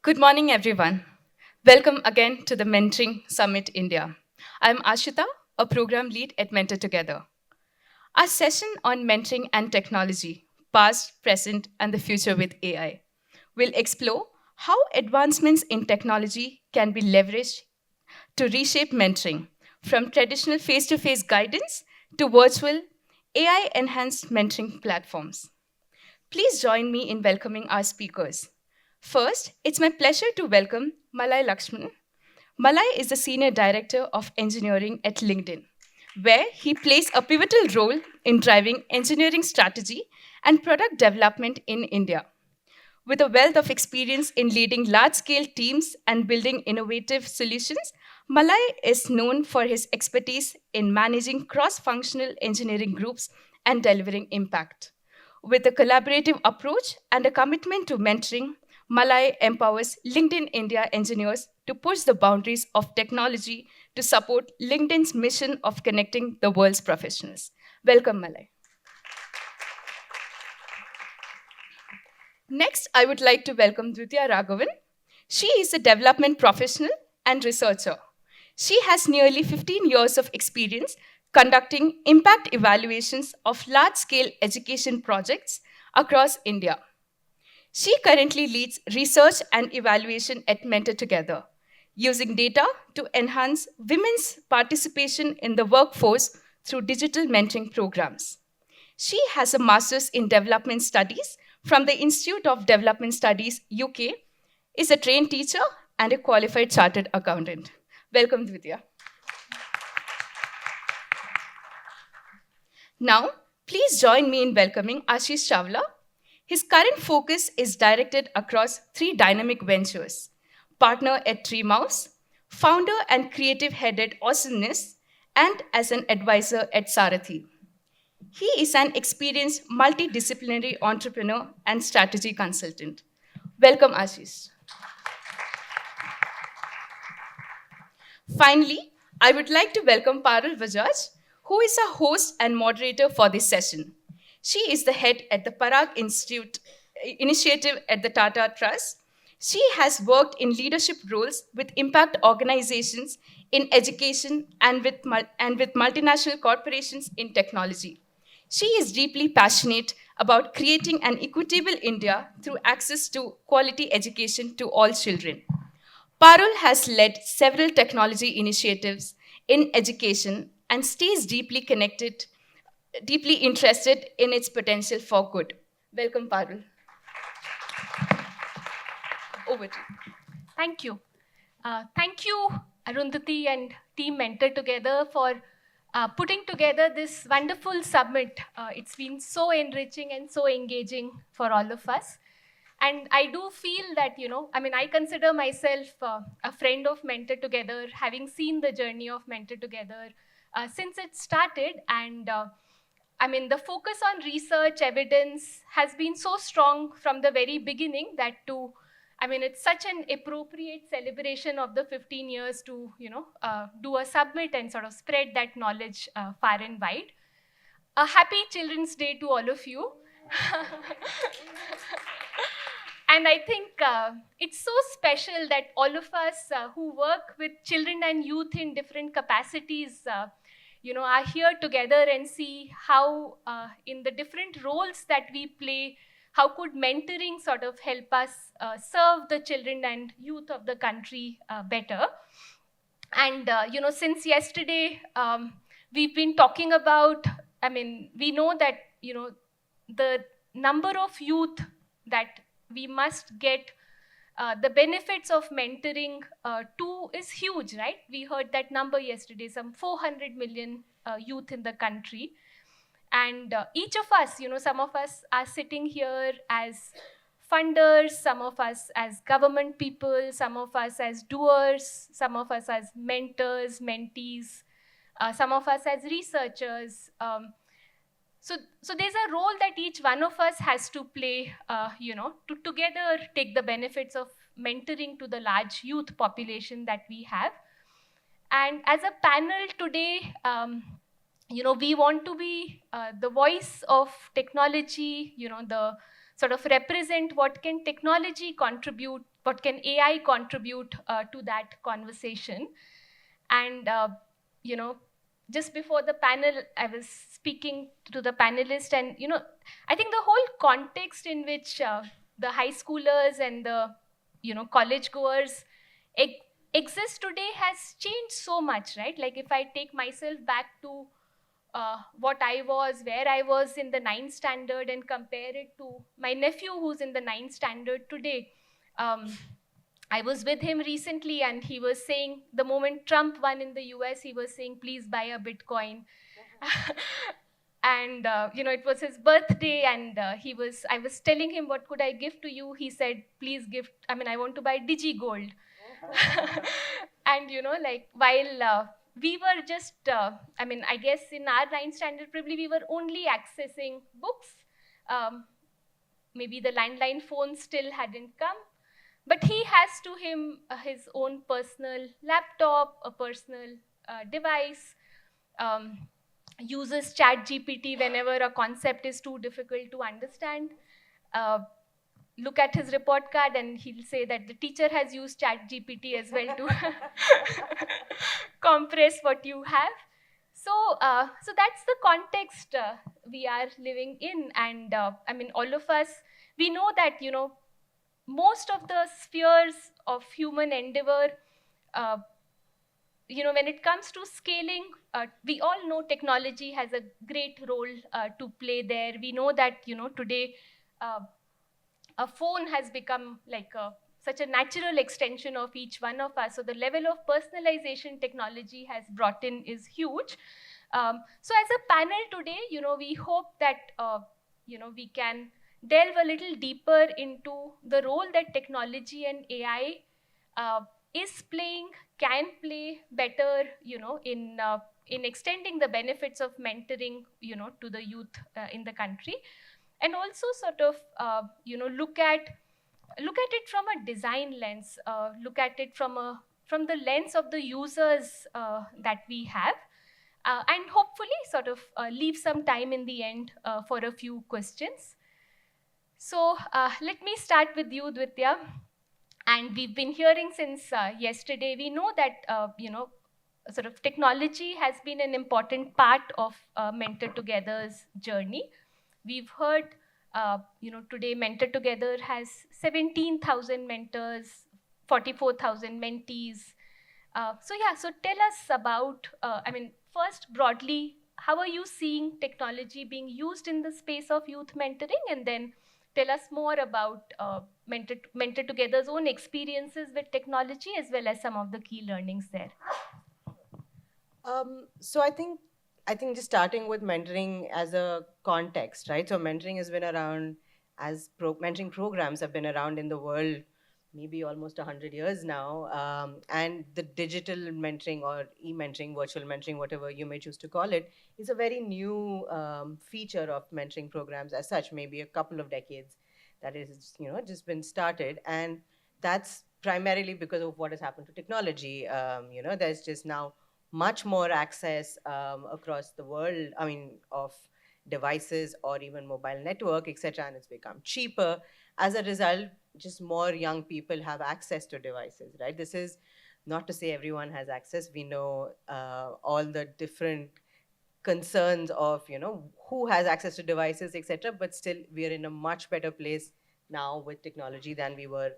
Good morning, everyone. Welcome again to the Mentoring Summit India. I'm Ashita, a program lead at Mentor Together. Our session on mentoring and technology, past, present, and the future with AI, will explore how advancements in technology can be leveraged to reshape mentoring from traditional face to face guidance to virtual AI enhanced mentoring platforms. Please join me in welcoming our speakers. First, it's my pleasure to welcome Malay Lakshman. Malay is the Senior Director of Engineering at LinkedIn, where he plays a pivotal role in driving engineering strategy and product development in India. With a wealth of experience in leading large scale teams and building innovative solutions, Malay is known for his expertise in managing cross functional engineering groups and delivering impact. With a collaborative approach and a commitment to mentoring, Malay empowers LinkedIn India engineers to push the boundaries of technology to support LinkedIn's mission of connecting the world's professionals. Welcome, Malay. Next, I would like to welcome Dvitya Raghavan. She is a development professional and researcher. She has nearly 15 years of experience conducting impact evaluations of large scale education projects across India. She currently leads research and evaluation at Mentor Together, using data to enhance women's participation in the workforce through digital mentoring programs. She has a master's in development studies from the Institute of Development Studies, UK, is a trained teacher and a qualified chartered accountant. Welcome, Dvitya. Now, please join me in welcoming Ashish Chawla. His current focus is directed across three dynamic ventures: partner at Tree Mouse, founder and creative head at Awesomeness, and as an advisor at Sarathi. He is an experienced multidisciplinary entrepreneur and strategy consultant. Welcome, Ashish. Finally, I would like to welcome Parul Bajaj, who is a host and moderator for this session. She is the head at the Parag Institute initiative at the Tata Trust. She has worked in leadership roles with impact organizations in education and with multinational corporations in technology. She is deeply passionate about creating an equitable India through access to quality education to all children. Parul has led several technology initiatives in education and stays deeply interested in its potential for good. Welcome, Parul. Over to you. Thank you. Thank you, Arundhati and Team Mentor Together for putting together this wonderful summit. It's been so enriching and so engaging for all of us. And I do feel that, I consider myself a friend of Mentor Together, having seen the journey of Mentor Together since it started. And the focus on research evidence has been so strong from the very beginning that it's such an appropriate celebration of the 15 years to, do a summit and sort of spread that knowledge far and wide. A happy Children's Day to all of you. And I think it's so special that all of us who work with children and youth in different capacities, are here together and see how in the different roles that we play, how could mentoring sort of help us serve the children and youth of the country better. And, since yesterday, we've been talking about, we know that, the number of youth that we must get the benefits of mentoring to is huge, right? We heard that number yesterday, some 400 million youth in the country. And each of us, some of us are sitting here as funders, some of us as government people, some of us as doers, some of us as mentors, mentees, some of us as researchers. So there's a role that each one of us has to play, to together take the benefits of mentoring to the large youth population that we have. And as a panel today, we want to be the voice of technology, the sort of represent what can technology contribute, what can AI contribute to that conversation. And just before the panel, I was speaking to the panelist, and I think the whole context in which the high schoolers and the college goers ex- exist today has changed so much, right? Like if I take myself back to what I was, where I was in the ninth standard, and compare it to my nephew who's in the ninth standard today. Um, I was with him recently, and he was saying the moment Trump won in the US, he was saying, please buy a Bitcoin. And it was his birthday, and I was telling him, what could I give to you? He said, please give, I want to buy DigiGold. And like while we were just I guess in our ninth standard probably we were only accessing books. Maybe the landline phone still hadn't come, but he has to him his own personal laptop, a personal device, um, uses chat gpt whenever a concept is too difficult to understand. uh, Look at his report card and he'll say that the teacher has used chat gpt as well to compress what you have. So that's the context we are living in. And all of us, we know that most of the spheres of human endeavor, uh, when it comes to scaling, we all know technology has a great role to play there. We know that today uh, a phone has become like such a natural extension of each one of us. So the level of personalization technology has brought in is huge. So as a panel today, we hope that we can delve a little deeper into the role that technology and AI uh, is playing, can play better, in extending the benefits of mentoring, to the youth in the country. And also sort of look at it from a design lens, look at it from the lens of the users that we have, and hopefully sort of leave some time in the end for a few questions. So let me start with you, Dwitya. And we've been hearing since yesterday, we know that sort of technology has been an important part of Mentor Together's journey. We've heard, today Mentor Together has 17,000 mentors, 44,000 mentees. So tell us about, first broadly, how are you seeing technology being used in the space of youth mentoring? And then tell us more about Mentor Together's own experiences with technology, as well as some of the key learnings there. So I think just starting with mentoring as a context, right? So mentoring has been around mentoring programs have been around in the world maybe almost 100 years now. And the digital mentoring or e-mentoring, virtual mentoring, whatever you may choose to call it, is a very new feature of mentoring programs as such, maybe a couple of decades that is, just been started. And that's primarily because of what has happened to technology. There's just now much more access across the world, of devices or even mobile network, etc., and it's become cheaper. As a result, just more young people have access to devices, right? This is not to say everyone has access. We know all the different concerns of, who has access to devices, etc., but still we are in a much better place now with technology than we were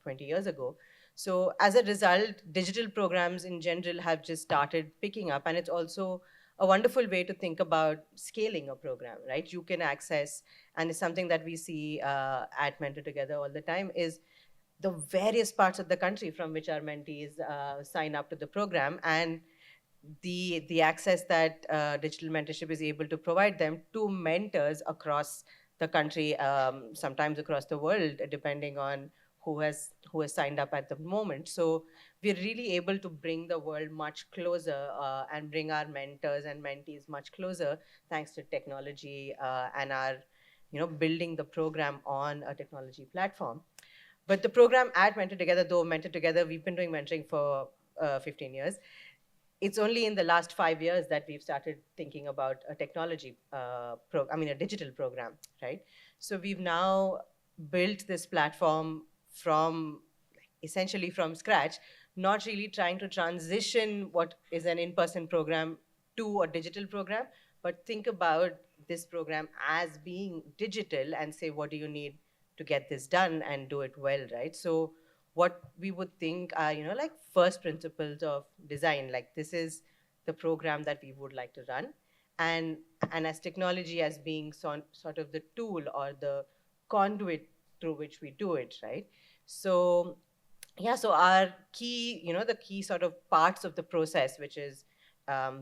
20 years ago. So as a result, digital programs in general have just started picking up, and it's also a wonderful way to think about scaling a program, right? You can access, and it's something that we see at Mentor Together all the time, is the various parts of the country from which our mentees sign up to the program, and the access that digital mentorship is able to provide them to mentors across the country, sometimes across the world, depending on who has signed up at the moment. So we're really able to bring the world much closer and bring our mentors and mentees much closer, thanks to technology and our building the program on a technology platform. But the program at Mentor Together, though Mentor Together, we've been doing mentoring for 15 years. It's only in the last 5 years that we've started thinking about a technology a digital program, right? So we've now built this platform from essentially from scratch, not really trying to transition what is an in-person program to a digital program, but think about this program as being digital and say, what do you need to get this done and do it well, right? So what we would think are, like first principles of design, like this is the program that we would like to run. And and as technology as being sort of the tool or the conduit through which we do it, right? So yeah, so our key, the key sort of parts of the process, which is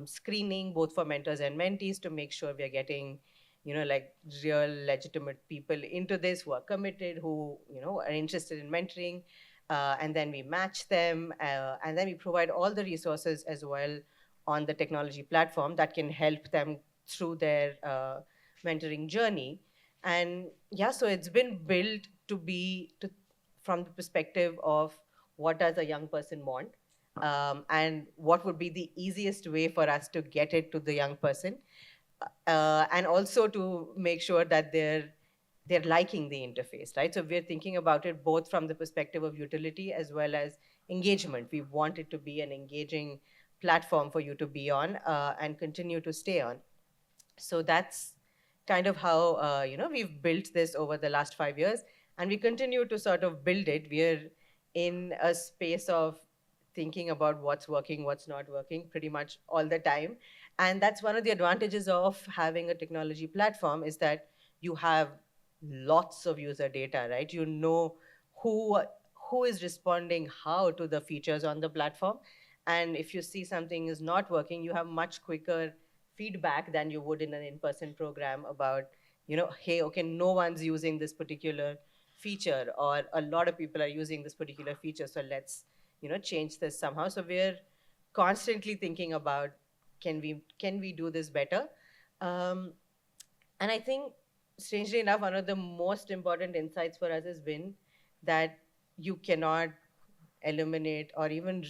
screening both for mentors and mentees to make sure we are getting, like real legitimate people into this who are committed, who, are interested in mentoring. And then we match them, and then we provide all the resources as well on the technology platform that can help them through their mentoring journey. And yeah, so it's been built from the perspective of what does a young person want, and what would be the easiest way for us to get it to the young person, and also to make sure that they're liking the interface, right? So we're thinking about it both from the perspective of utility as well as engagement. We want it to be an engaging platform for you to be on, and continue to stay on. So that's kind of how we've built this over the last 5 years, and we continue to sort of build it. We're in a space of thinking about what's working, what's not working pretty much all the time. And that's one of the advantages of having a technology platform, is that you have lots of user data, right? You know who who is responding how to the features on the platform. And if you see something is not working, you have much quicker feedback than you would in an in-person program about, hey, okay, no one's using this particular feature, or a lot of people are using this particular feature, so let's, change this somehow. So we're constantly thinking about, can we do this better? um, and I think, strangely enough, one of the most important insights for us has been that you cannot eliminate or even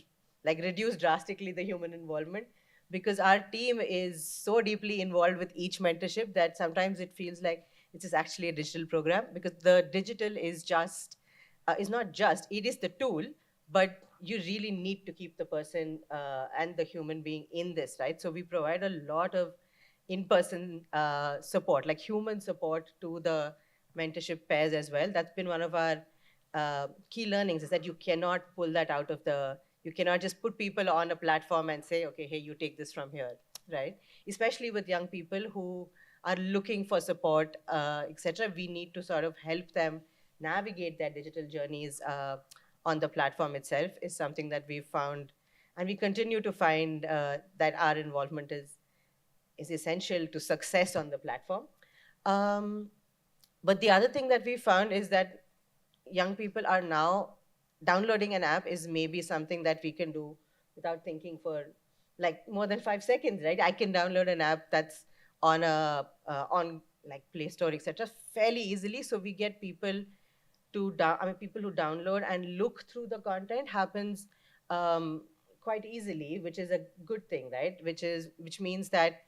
like reduce drastically the human involvement, because our team is so deeply involved with each mentorship that sometimes it feels like it is actually a digital program, because the digital is not just, it is the tool, but you really need to keep the person and the human being in this, right? So we provide a lot of in-person support, like human support to the mentorship pairs as well. That's been one of our key learnings, is that you cannot pull that out of you cannot just put people on a platform and say, okay, hey, you take this from here, right? Especially with young people who are looking for support, etc. We need to sort of help them navigate their digital journeys on the platform itself, is something that we've found. And we continue to find that our involvement is essential to success on the platform. Um, but the other thing that we found is that young people are now downloading an app is maybe something that we can do without thinking for like more than 5 seconds, right? I can download an app that's on like Play Store, etc., fairly easily. So we get people people who download and look through the content happens quite easily, which is a good thing, right? Which means that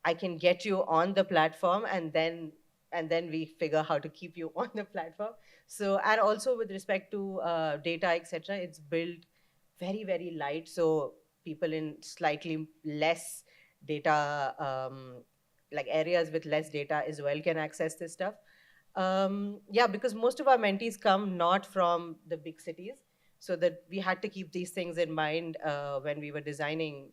I can get you on the platform, and then we figure how to keep you on the platform. So, and also with respect to data, etc., it's built very, very light. So people in slightly less data, like areas with less data as well, can access this stuff. Yeah, because most of our mentees come not from the big cities, so that we had to keep these things in mind when we were designing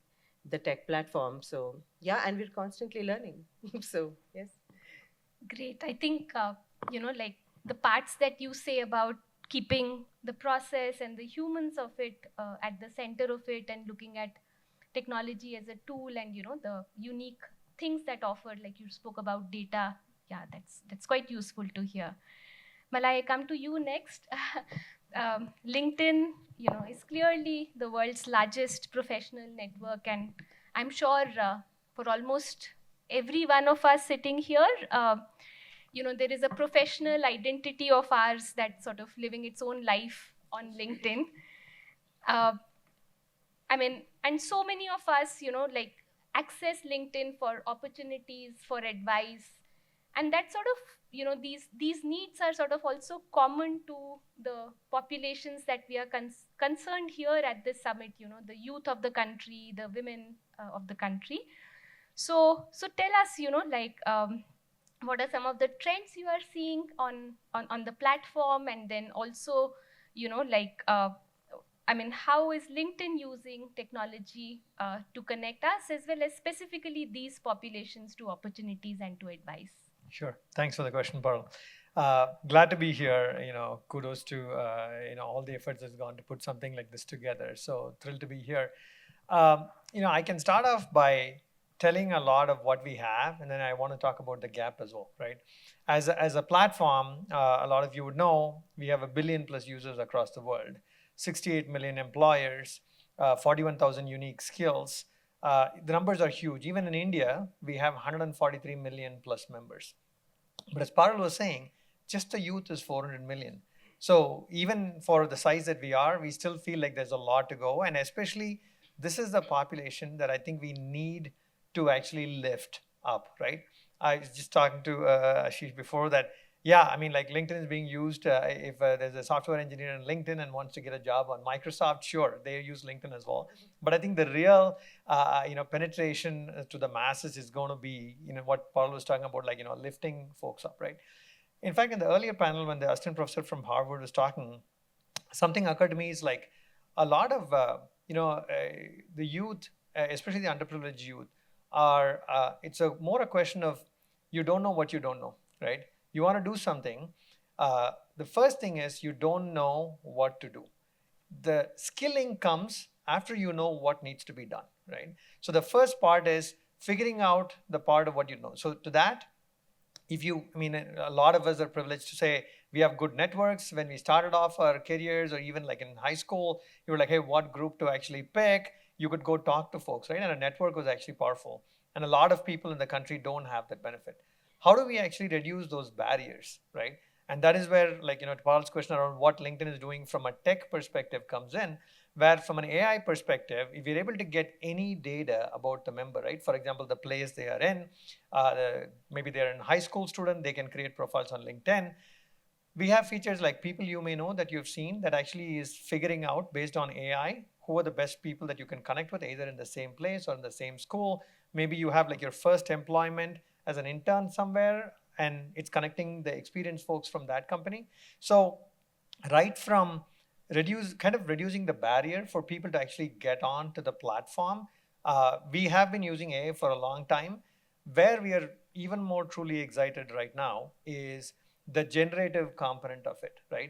the tech platform. So yeah, and we're constantly learning. So yes. Great. I think, like the parts that you say about keeping the process and the humans of it at the center of it, and looking at technology as a tool, and, the unique things that offer, like you spoke about data. Yeah, that's quite useful to hear. Malay, I come to you next. LinkedIn, is clearly the world's largest professional network, and I'm sure for almost every one of us sitting here, there is a professional identity of ours that's sort of living its own life on LinkedIn. And so many of us, access LinkedIn for opportunities, for advice, and that sort of these needs are sort of also common to the populations that we are concerned here at this summit. The youth of the country, the women of the country. So tell us, what are some of the trends you are seeing on the platform, and then also, how is LinkedIn using technology to connect us, as well as specifically these populations, to opportunities and to advice? Sure. Thanks for the question, Parul. Glad to be here. Kudos to all the efforts that's gone to put something like this together. So thrilled to be here. I can start off by telling a lot of what we have, and then I want to talk about the gap as well, right? As a platform, a lot of you would know we have 1 billion plus users across the world, 68 million employers, 41,000 unique skills. The numbers are huge. Even in India, we have 143 million plus members. But as Parul was saying, just the youth is 400 million. So even for the size that we are, we still feel like there's a lot to go. And especially, this is the population that I think we need to actually lift up, right? I was just talking to Ashish before that, like LinkedIn is being used. If there's a software engineer in LinkedIn and wants to get a job on Microsoft, sure, they use LinkedIn as well. But I think the real, penetration to the masses is going to be, what Paul was talking about, lifting folks up, right? In fact, in the earlier panel, when the assistant professor from Harvard was talking, something occurred to me is like a lot of, the youth, especially the underprivileged youth, are, it's more a question of you don't know what you don't know, right? You want to do something. The first thing is you don't know what to do. The skilling comes after you know what needs to be done, right? So the first part is figuring out the part of what you know. So to that, a lot of us are privileged to say we have good networks. When we started off our careers, or even like in high school, you were like, hey, what group to actually pick? You could go talk to folks, right? And a network was actually powerful. And a lot of people in the country don't have that benefit. How do we actually reduce those barriers, right? And that is where, to Paul's question around what LinkedIn is doing from a tech perspective comes in, where from an AI perspective, if you're able to get any data about the member, right? For example, the place they are in, maybe they're a high school student, they can create profiles on LinkedIn. We have features like people you may know that you've seen that actually is figuring out based on AI who are the best people that you can connect with, either in the same place or in the same school. Maybe you have like your first employment as an intern somewhere, and it's connecting the experienced folks from that company. So right from reducing the barrier for people to actually get on to the platform, we have been using AI for a long time. Where we are even more truly excited right now is the generative component of it, right?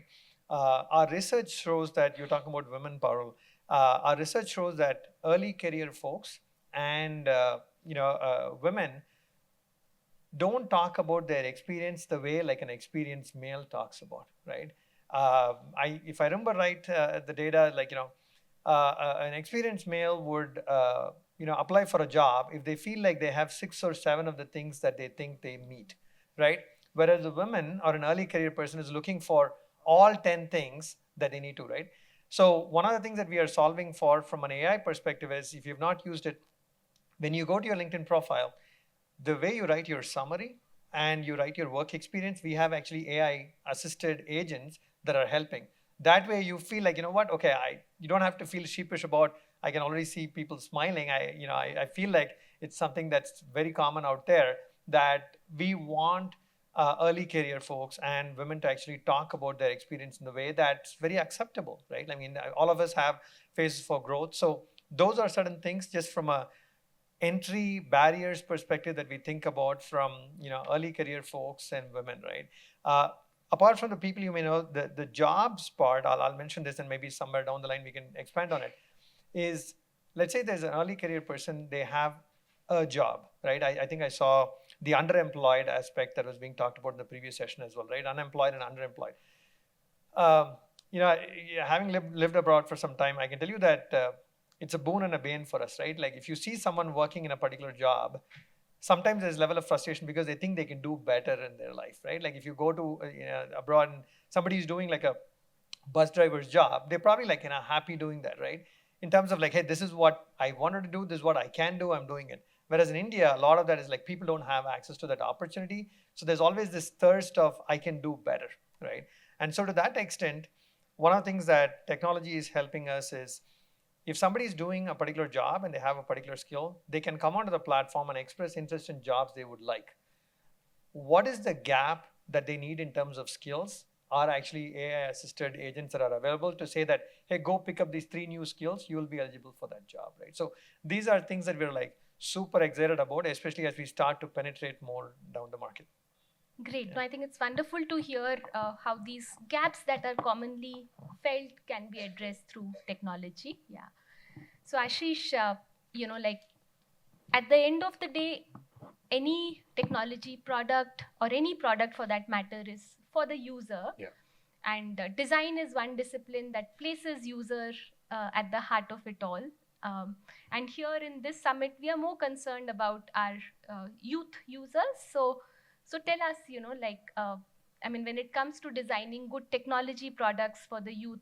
Our research shows that, you're talking about women, Parul, our research shows that early career folks and women don't talk about their experience the way like an experienced male talks about, right? If I remember right, the data, an experienced male would apply for a job if they feel like they have 6 or 7 of the things that they think they meet, right? Whereas a woman or an early career person is looking for all 10 things that they need to, right? So one of the things that we are solving for from an AI perspective is, if you've not used it, when you go to your LinkedIn profile, the way you write your summary and you write your work experience, we have actually AI assisted agents that are helping. That way you feel like, you don't have to feel sheepish about, I can already see people smiling. I feel like it's something that's very common out there, that we want early career folks and women to actually talk about their experience in the way that's very acceptable, right? All of us have phases for growth. So those are certain things just from a entry barriers perspective that we think about from early career folks and women, right? Apart from the people you may know, the jobs part, I'll mention this, and maybe somewhere down the line we can expand on it, is, let's say there's an early career person, they have a job, right? I think I saw the underemployed aspect that was being talked about in the previous session as well, right? Unemployed and underemployed. Having lived abroad for some time, I can tell you that it's a boon and a bane for us, right? Like if you see someone working in a particular job, sometimes there's a level of frustration because they think they can do better in their life, right? Like if you go to abroad and somebody is doing like a bus driver's job, they're probably like happy doing that, right? In terms of like, hey, this is what I wanted to do, this is what I can do, I'm doing it. Whereas in India, a lot of that is like people don't have access to that opportunity. So there's always this thirst of I can do better, right? And so to that extent, one of the things that technology is helping us is if somebody is doing a particular job and they have a particular skill, they can come onto the platform and express interest in jobs they would like. What is the gap that they need in terms of skills? Are actually AI assisted agents that are available to say that, hey, go pick up these 3 new skills, you will be eligible for that job, right? So these are things that we're like super excited about, especially as we start to penetrate more down the market. Great. No, I think it's wonderful to hear how these gaps that are commonly felt can be addressed through technology. Yeah. So Ashish, like at the end of the day, any technology product or any product for that matter is for the user. Yeah. And design is one discipline that places user at the heart of it all. And here in this summit, we are more concerned about our youth users. So tell us, when it comes to designing good technology products for the youth,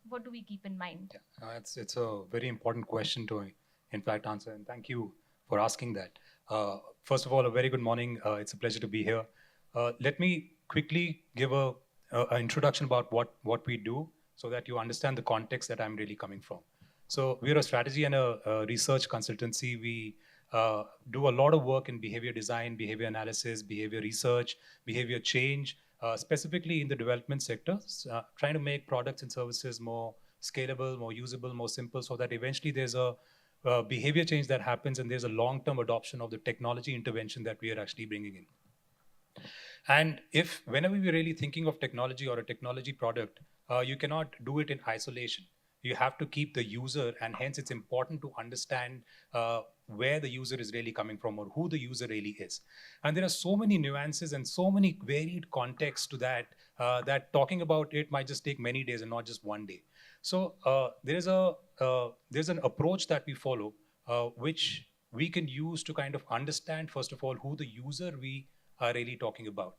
what do we keep in mind? Yeah, it's a very important question to, in fact, answer, and thank you for asking that. First of all, a very good morning. It's a pleasure to be here. Let me quickly give an introduction about what we do so that you understand the context that I'm really coming from. So we're a strategy and a research consultancy. We do a lot of work in behavior design, behavior analysis, behavior research, behavior change, specifically in the development sector, trying to make products and services more scalable, more usable, more simple, so that eventually there's a behavior change that happens and there's a long-term adoption of the technology intervention that we are actually bringing in. And if whenever we're really thinking of technology or a technology product, you cannot do it in isolation. You have to keep the user, and hence it's important to understand where the user is really coming from or who the user really is. And there are so many nuances and so many varied contexts to that, that talking about it might just take many days and not just one day. So there's an approach that we follow, which we can use to kind of understand, first of all, who the user we are really talking about,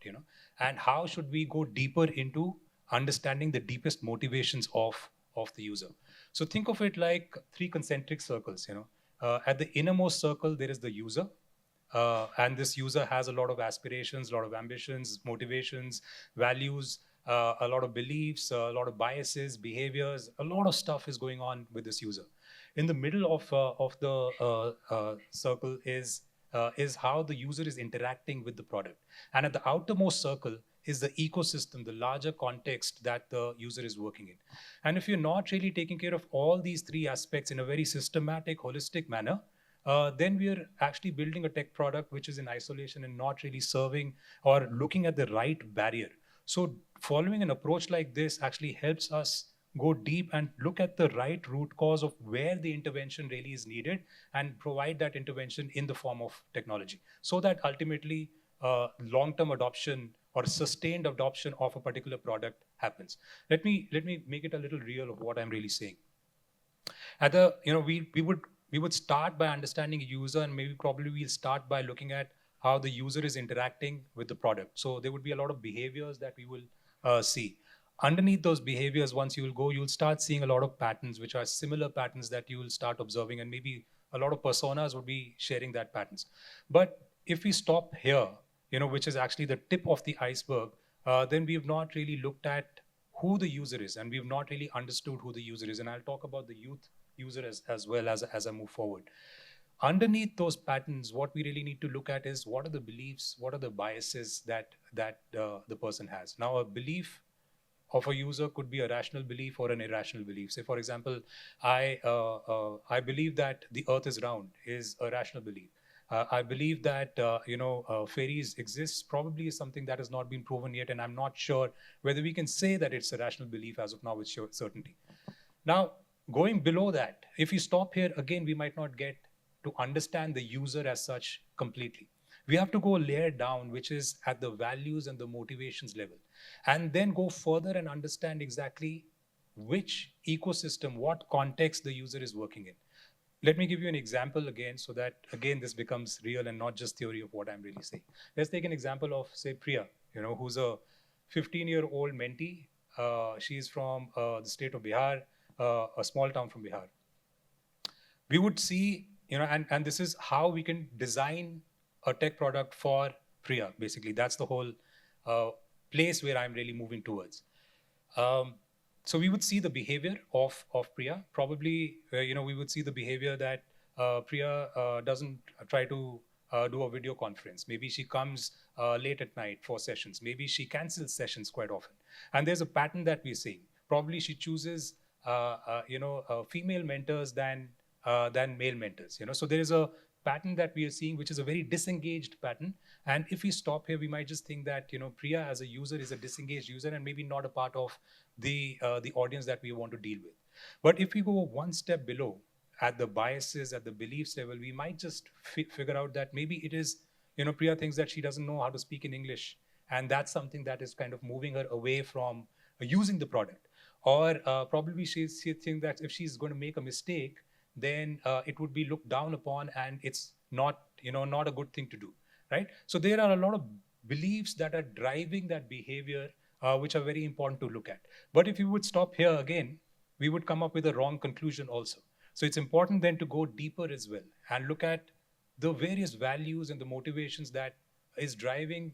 and how should we go deeper into understanding the deepest motivations of the user. So think of it like 3 concentric circles. At the innermost circle, there is the user. And this user has a lot of aspirations, a lot of ambitions, motivations, values, a lot of beliefs, a lot of biases, behaviors, a lot of stuff is going on with this user. In the middle of the circle is how the user is interacting with the product. And at the outermost circle is the ecosystem, the larger context that the user is working in. And if you're not really taking care of all these 3 aspects in a very systematic, holistic manner, then we are actually building a tech product which is in isolation and not really serving or looking at the right barrier. So following an approach like this actually helps us go deep and look at the right root cause of where the intervention really is needed and provide that intervention in the form of technology, so that ultimately long-term adoption or sustained adoption of a particular product happens. Let me make it a little real of what I'm really saying. At the, we would start by understanding a user, and maybe probably we'll start by looking at how the user is interacting with the product. So there would be a lot of behaviors that we will see. Underneath those behaviors, once you'll start seeing a lot of patterns, which are similar patterns that you will start observing, and maybe a lot of personas would be sharing that patterns. But if we stop here, which is actually the tip of the iceberg, then we've not really looked at who the user is, and we've not really understood who the user is. And I'll talk about the youth user as well as I move forward. Underneath those patterns, what we really need to look at is what are the beliefs, what are the biases that the person has. Now, a belief of a user could be a rational belief or an irrational belief. Say, for example, I believe that the earth is round is a rational belief. I believe that fairies exist probably is something that has not been proven yet, and I'm not sure whether we can say that it's a rational belief as of now with certainty. Now, going below that, if we stop here, again, we might not get to understand the user as such completely. We have to go a layer down, which is at the values and the motivations level, and then go further and understand exactly which ecosystem, what context the user is working in. Let me give you an example again, so that, again, this becomes real and not just theory of what I'm really saying. Let's take an example of, say, Priya, who's a 15-year-old mentee. She's from the state of Bihar, a small town from Bihar. We would see, and this is how we can design a tech product for Priya. Basically, that's the whole place where I'm really moving towards. So we would see the behavior of Priya. Probably, we would see the behavior that Priya doesn't try to do a video conference. Maybe she comes late at night for sessions. Maybe she cancels sessions quite often. And there's a pattern that we're seeing. Probably she chooses, female mentors than male mentors. So there is a pattern that we are seeing, which is a very disengaged pattern. And if we stop here, we might just think that Priya as a user is a disengaged user and maybe not a part of the audience that we want to deal with. But if we go one step below, at the biases, at the beliefs level, we might just figure out that maybe it is, Priya thinks that she doesn't know how to speak in English, and that's something that is kind of moving her away from using the product. Or probably she thinks that if she's going to make a mistake, then it would be looked down upon, and it's not a good thing to do, right? So there are a lot of beliefs that are driving that behavior, which are very important to look at. But if you would stop here again, we would come up with a wrong conclusion also. So it's important then to go deeper as well and look at the various values and the motivations that is driving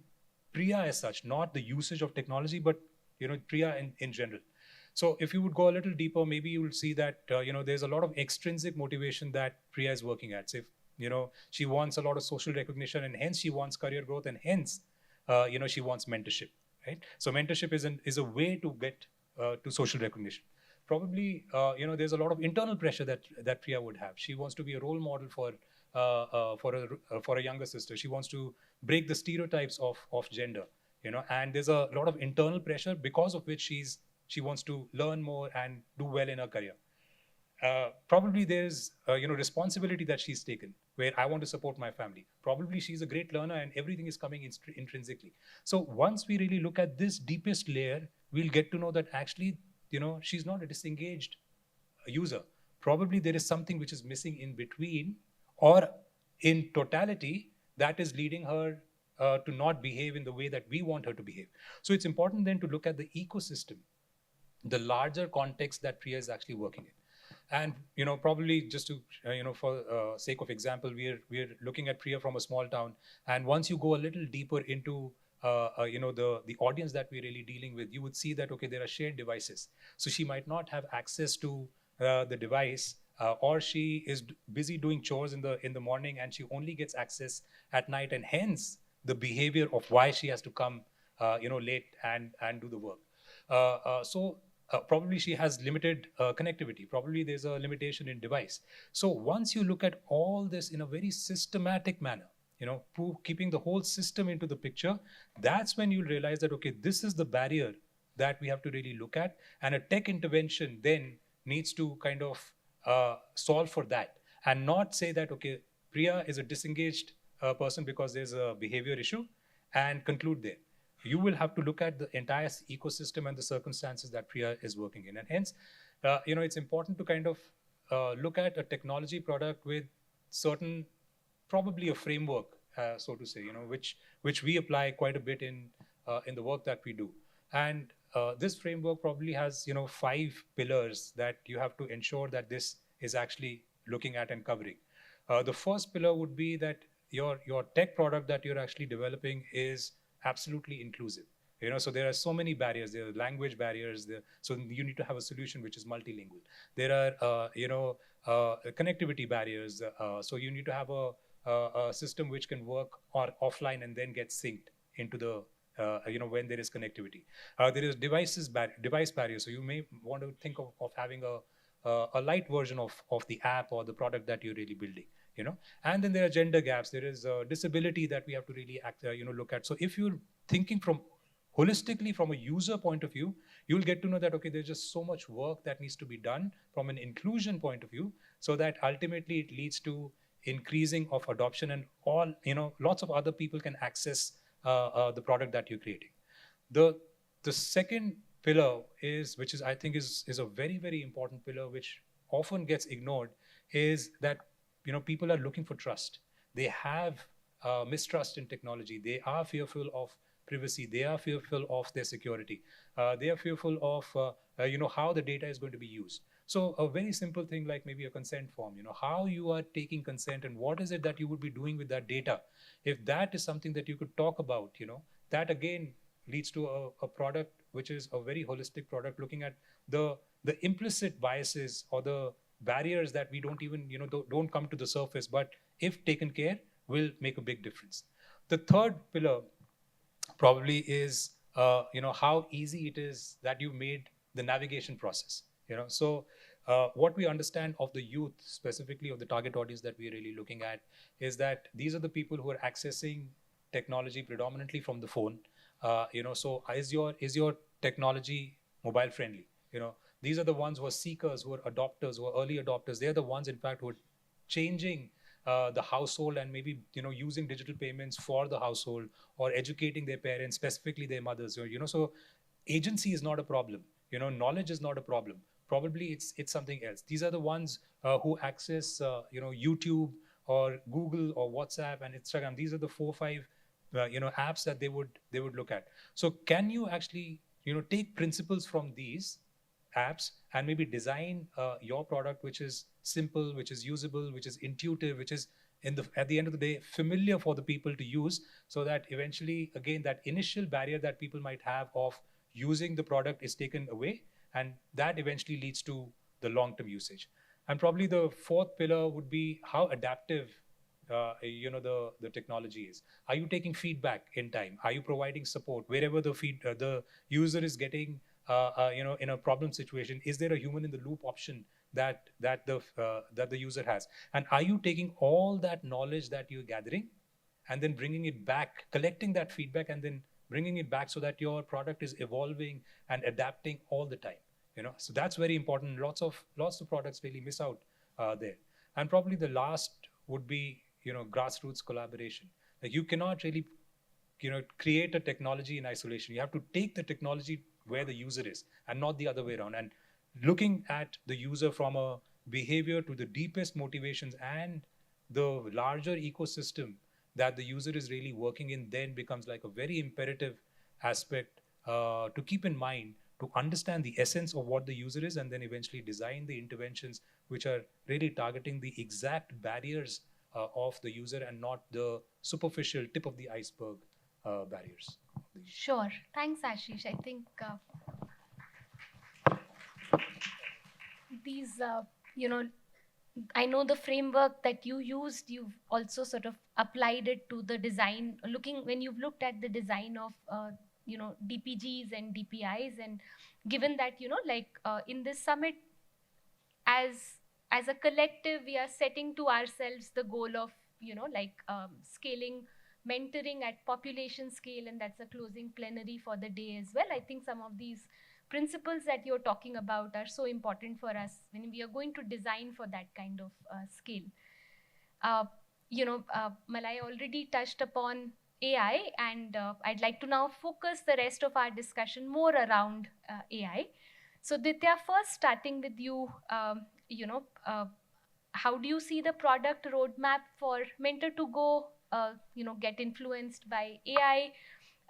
Priya as such, not the usage of technology, but Priya in general. So if you would go a little deeper, maybe you will see that there's a lot of extrinsic motivation that Priya is working at. So if she wants a lot of social recognition, and hence she wants career growth, and hence she wants mentorship, right? So mentorship is a way to get to social recognition. Probably there's a lot of internal pressure that Priya would have. She wants to be a role model for a younger sister. She wants to break the stereotypes of gender, and there's a lot of internal pressure because of which she wants to learn more and do well in her career. Probably there's responsibility that she's taken, where I want to support my family. Probably she's a great learner and everything is coming intrinsically. So once we really look at this deepest layer, we'll get to know that actually she's not a disengaged user. Probably there is something which is missing in between, or in totality, that is leading her to not behave in the way that we want her to behave. So it's important then to look at the ecosystem, the larger context that Priya is actually working in. And probably just to for sake of example, we're looking at Priya from a small town, and once you go a little deeper into the audience that we're really dealing with, you would see that okay, there are shared devices. So she might not have access to the device, or she is busy doing chores in the morning, and she only gets access at night, and hence the behavior of why she has to come late and do the work. So probably she has limited connectivity. Probably there's a limitation in device. So once you look at all this in a very systematic manner, keeping the whole system into the picture, that's when you realize that, okay, this is the barrier that we have to really look at. And a tech intervention then needs to kind of solve for that, and not say that, okay, Priya is a disengaged person because there's a behavior issue, and conclude there. You will have to look at the entire ecosystem and the circumstances that Priya is working in. And hence, it's important to kind of look at a technology product with certain, probably a framework, so to say, which we apply quite a bit in the work that we do. And this framework probably has 5 pillars that you have to ensure that this is actually looking at and covering. The first pillar would be that your tech product that you're actually developing is absolutely inclusive. So there are so many barriers. There are language barriers. So you need to have a solution which is multilingual. There are connectivity barriers. So you need to have a system which can work offline and then get synced into the when there is connectivity. There is device barriers. So you may want to think of having a light version of the app or the product that you're really building. And then there are gender gaps. There is disability that we have to really look at. So if you're thinking holistically from a user point of view, you'll get to know that, okay, there's just so much work that needs to be done from an inclusion point of view, so that ultimately it leads to increasing of adoption, and all, lots of other people can access the product that you're creating. The second pillar which I think is a very, very important pillar, which often gets ignored, is that people are looking for trust. They have mistrust in technology. They are fearful of privacy. They are fearful of their security. They are fearful of how the data is going to be used. So a very simple thing like maybe a consent form, how you are taking consent and what is it that you would be doing with that data. If that is something that you could talk about, that again leads to a product which is a very holistic product, looking at the implicit biases or the barriers that we don't even don't come to the surface, but if taken care will make a big difference. The third pillar probably is how easy it is that you made the navigation process. So what we understand of the youth, specifically of the target audience that we're really looking at, is that these are the people who are accessing technology predominantly from the phone. So is your technology mobile friendly? These are the ones who are seekers, who are adopters, who are early adopters. They're the ones, in fact, who are changing the household and maybe using digital payments for the household or educating their parents, specifically their mothers. So agency is not a problem. Knowledge is not a problem. Probably it's something else. These are the ones who access YouTube or Google or WhatsApp and Instagram. These are the 4 or 5 apps that they would look at. So can you actually take principles from these apps and maybe design your product which is simple, which is usable, which is intuitive, which is at the end of the day familiar for the people to use, so that eventually again that initial barrier that people might have of using the product is taken away, and that eventually leads to the long-term usage. And probably the fourth pillar would be how adaptive the technology is. Are you taking feedback in time? Are you providing support wherever the user is getting in a problem situation? Is there a human in the loop option that the user has? And are you taking all that knowledge that you're gathering and then bringing it back, collecting that feedback and then bringing it back so that your product is evolving and adapting all the time? So that's very important. Lots of products really miss out there. And probably the last would be grassroots collaboration. Like you cannot really create a technology in isolation. You have to take the technology where the user is and not the other way around, and looking at the user from a behavior to the deepest motivations and the larger ecosystem that the user is really working in then becomes like a very imperative aspect to keep in mind, to understand the essence of what the user is and then eventually design the interventions which are really targeting the exact barriers of the user and not the superficial tip of the iceberg barriers. Sure. Thanks, Ashish. I think these, I know the framework that you used, you've also sort of applied it to the design, when you've looked at the design of, DPGs and DPIs, and given that, in this summit, as a collective, we are setting to ourselves the goal of, scaling mentoring at population scale, and that's a closing plenary for the day as well. I think some of these principles that you're talking about are so important for us when we are going to design for that kind of scale. Malai already touched upon AI, and I'd like to now focus the rest of our discussion more around AI. So Ditya, first starting with you, how do you see the product roadmap for Mentor2Go get influenced by AI?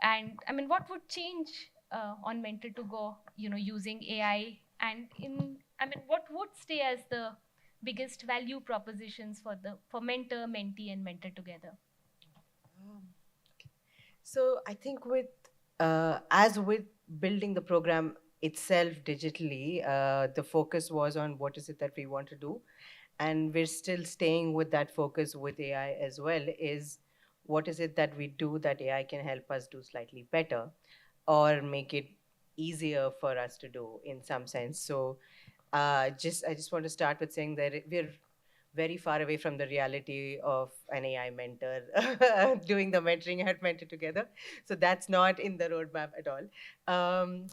And I mean, what would change on Mentor2Go, using AI? And what would stay as the biggest value propositions for mentor, mentee, and mentor together? So I think as with building the program itself digitally, the focus was on what is it that we want to do. And we're still staying with that focus with AI as well, is what is it that we do that AI can help us do slightly better or make it easier for us to do in some sense. So I just want to start with saying that we're very far away from the reality of an AI mentor doing the mentoring at Mentor2Go. So that's not in the roadmap at all.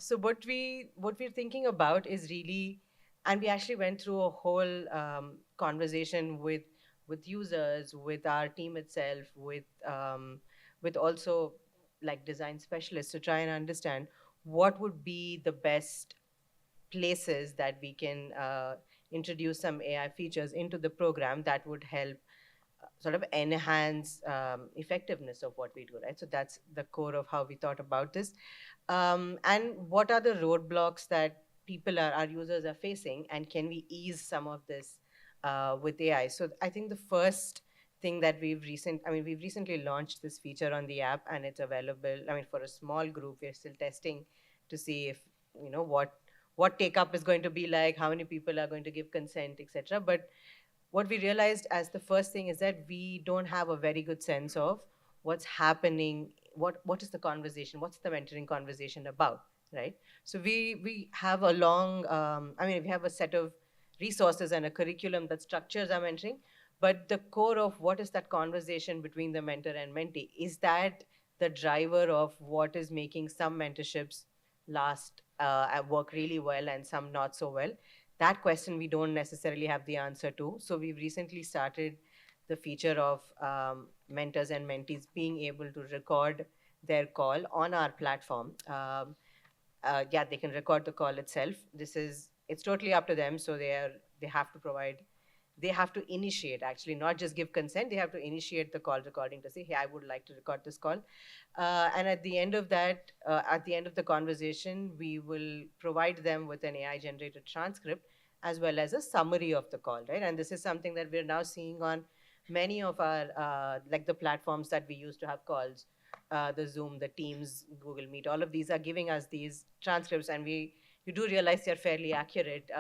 So what we're thinking about is really, and we actually went through a whole conversation with users, with our team itself, with also like design specialists to try and understand what would be the best places that we can introduce some AI features into the program that would help sort of enhance effectiveness of what we do, right? So that's the core of how we thought about this. And what are the roadblocks that our users are facing, and can we ease some of this with AI? So I think the first thing that we've recently launched this feature on the app, and it's available. I mean, for a small group, we're still testing to see if what take up is going to be like, how many people are going to give consent, etc. But what we realized as the first thing is that we don't have a very good sense of what's happening, what is the conversation, what's the mentoring conversation about, right? So we have a long, we have a set of resources and a curriculum that structures our mentoring, but the core of what is that conversation between the mentor and mentee, is that the driver of what is making some mentorships last work really well and some not so well. That question we don't necessarily have the answer to. So we've recently started the feature of mentors and mentees being able to record their call on our platform. They can record the call itself. It's totally up to them. So they have to initiate, actually, not just give consent. They have to initiate the call recording to say, hey, I would like to record this call. And at the end of the conversation, we will provide them with an AI generated transcript as well as a summary of the call, right? And this is something that we're now seeing on many of our, like the platforms that we use to have calls, the Zoom, the Teams, Google Meet, all of these are giving us these transcripts, and you do realize they're fairly accurate.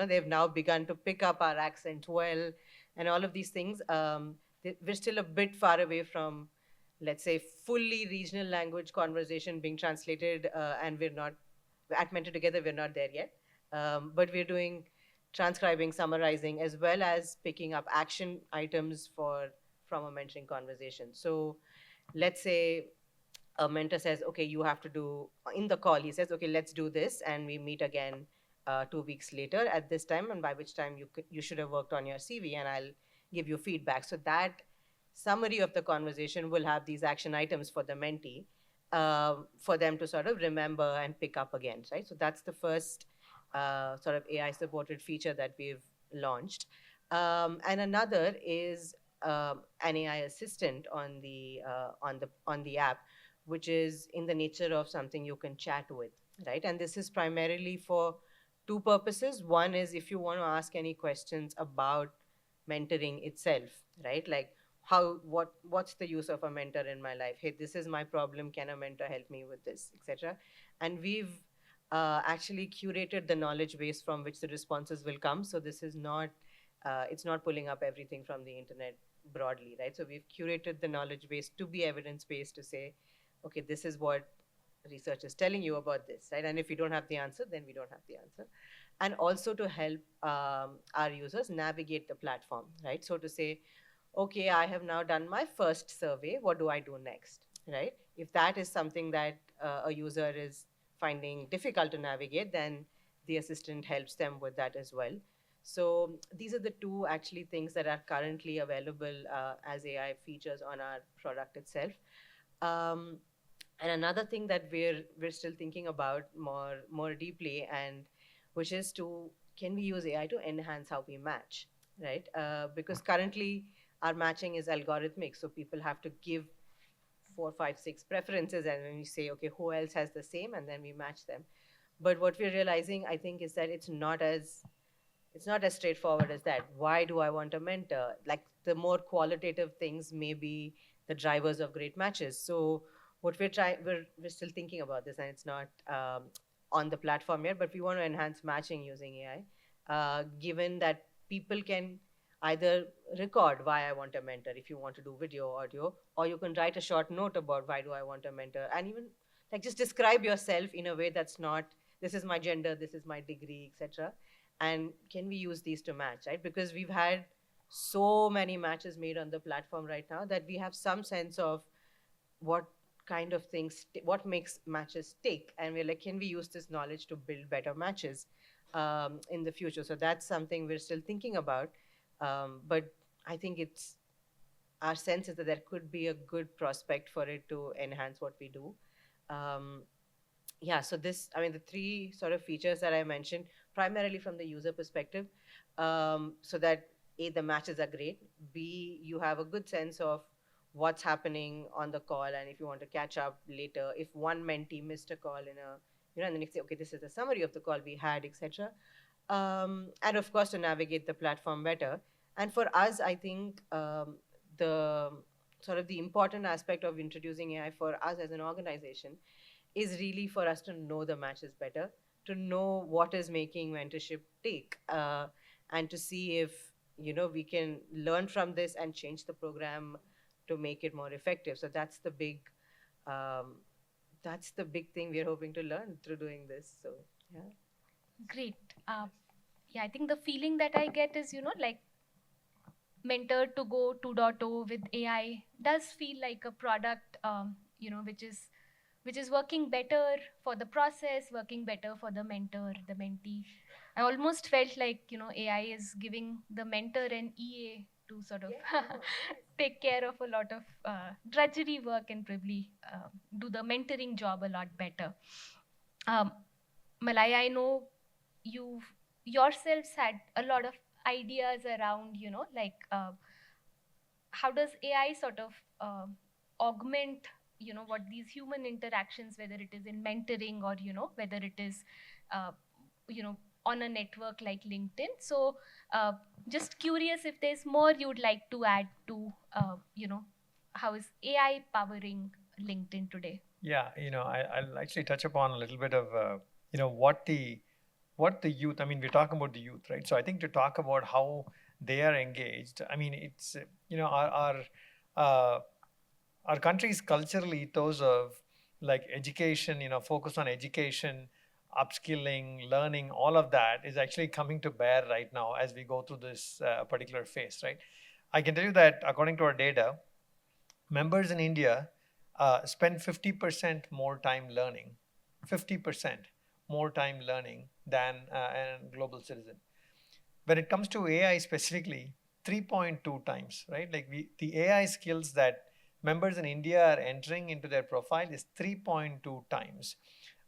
They've now begun to pick up our accent well, and all of these things. We're still a bit far away from, let's say, fully regional language conversation being translated, and we're not, at Mentor Together, we're not there yet. But we're doing transcribing, summarizing, as well as picking up action items from a mentoring conversation. So let's say a mentor says, okay, you have to do, in the call, he says, okay, let's do this. And we meet again 2 weeks later at this time, and by which time you should have worked on your CV, and I'll give you feedback. So that summary of the conversation will have these action items for the mentee, for them to sort of remember and pick up again, right? So that's the first sort of AI-supported feature that we've launched. And another is an AI assistant on the app, which is in the nature of something you can chat with, right? And this is primarily for two purposes. One is if you want to ask any questions about mentoring itself, right? Like what's the use of a mentor in my life? Hey, this is my problem. Can a mentor help me with this, etc.? And we've actually curated the knowledge base from which the responses will come. So this is not, it's not pulling up everything from the internet broadly, right? So we've curated the knowledge base to be evidence-based, to say, okay, this is what research is telling you about this, right? And if we don't have the answer, then we don't have the answer. And also to help our users navigate the platform, right? So to say, okay, I have now done my first survey, what do I do next, right? If that is something that a user is finding difficult to navigate, then the assistant helps them with that as well. So these are the two actually things that are currently available as AI features on our product itself. And another thing that we're still thinking about more deeply, and which is can we use AI to enhance how we match, right? Because currently our matching is algorithmic, so people have to give 4, 5, 6 preferences, and then we say, okay, who else has the same, and then we match them. But what we're realizing, I think, is that it's not as straightforward as that. Why do I want a mentor? Like, the more qualitative things may be the drivers of great matches. So what we're still thinking about this, and it's not on the platform yet, but we want to enhance matching using AI, given that people can either record why I want a mentor, if you want to do video, audio, or you can write a short note about why do I want a mentor, and even like just describe yourself in a way that's not, this is my gender, this is my degree, etc. And can we use these to match, right? Because we've had so many matches made on the platform right now that we have some sense of what kind of things, what makes matches tick, and we're like, can we use this knowledge to build better matches in the future? So that's something we're still thinking about. But I think our sense is that there could be a good prospect for it to enhance what we do. So the three sort of features that I mentioned, primarily from the user perspective, so that A, the matches are great. B, you have a good sense of what's happening on the call, and if you want to catch up later, if one mentee missed a call in a, and then you say, okay, this is the summary of the call we had, etc. And of course, to navigate the platform better. And for us, I think the sort of the important aspect of introducing AI for us as an organization is really for us to know the matches better, to know what is making mentorship take, and to see if we can learn from this and change the program to make it more effective. So um, that's the big thing we're hoping to learn through doing this. So yeah. Great. Yeah, I think the feeling that I get is, like Mentor to Go 2.0 with AI does feel like a product, which is working better for the process, working better for the mentor, the mentee. I almost felt like, AI is giving the mentor an EA to sort of take care of a lot of drudgery work and probably do the mentoring job a lot better. Malaya, I know you've yourselves had a lot of ideas around, how does AI sort of augment, what these human interactions, whether it is in mentoring or, whether it is, on a network like LinkedIn. So just curious if there's more you'd like to add to, how is AI powering LinkedIn today? Yeah, I'll actually touch upon a little bit of, what the youth, I mean, we're talking about the youth, right? So I think to talk about how they are engaged, I mean, it's, uh, our country's cultural ethos of like education, focus on education, upskilling, learning, all of that is actually coming to bear right now as we go through this particular phase, right? I can tell you that according to our data, members in India spend 50% more time learning, 50% more time learning than a global citizen. When it comes to AI specifically, 3.2 times, right? Like the AI skills that members in India are entering into their profile is 3.2 times.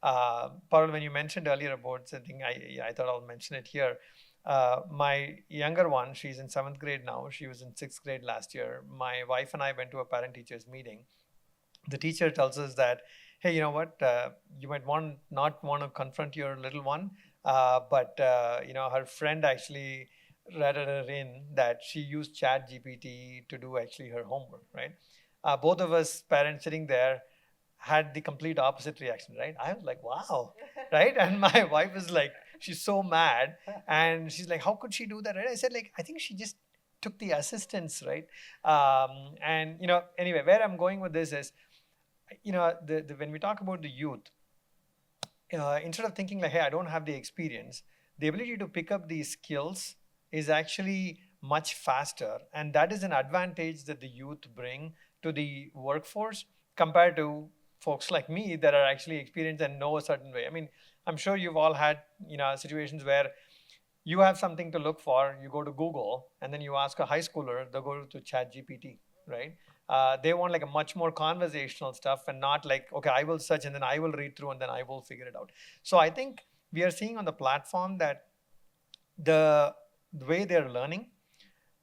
Parul, when you mentioned earlier about something, I thought I'll mention it here. My younger one, she's in 7th grade now. She was in 6th grade last year. My wife and I went to a parent-teachers meeting. The teacher tells us that, hey, you know what? You might not want to confront your little one, but her friend actually ratted her in that she used Chat GPT to do actually her homework, right? Both of us parents sitting there had the complete opposite reaction, right? I was like, wow, right? And my wife is like, she's so mad. And she's like, how could she do that, right? I said, like, I think she just took the assistance, right? And, anyway, where I'm going with this is, when we talk about the youth, instead of thinking like, hey, I don't have the experience, the ability to pick up these skills is actually much faster. And that is an advantage that the youth bring to the workforce compared to folks like me that are actually experienced and know a certain way. I mean, I'm sure you've all had, situations where you have something to look for, you go to Google, and then you ask a high schooler, they go to Chat GPT, right? They want like a much more conversational stuff and not like, okay, I will search and then I will read through and then I will figure it out. So I think we are seeing on the platform that the way they're learning,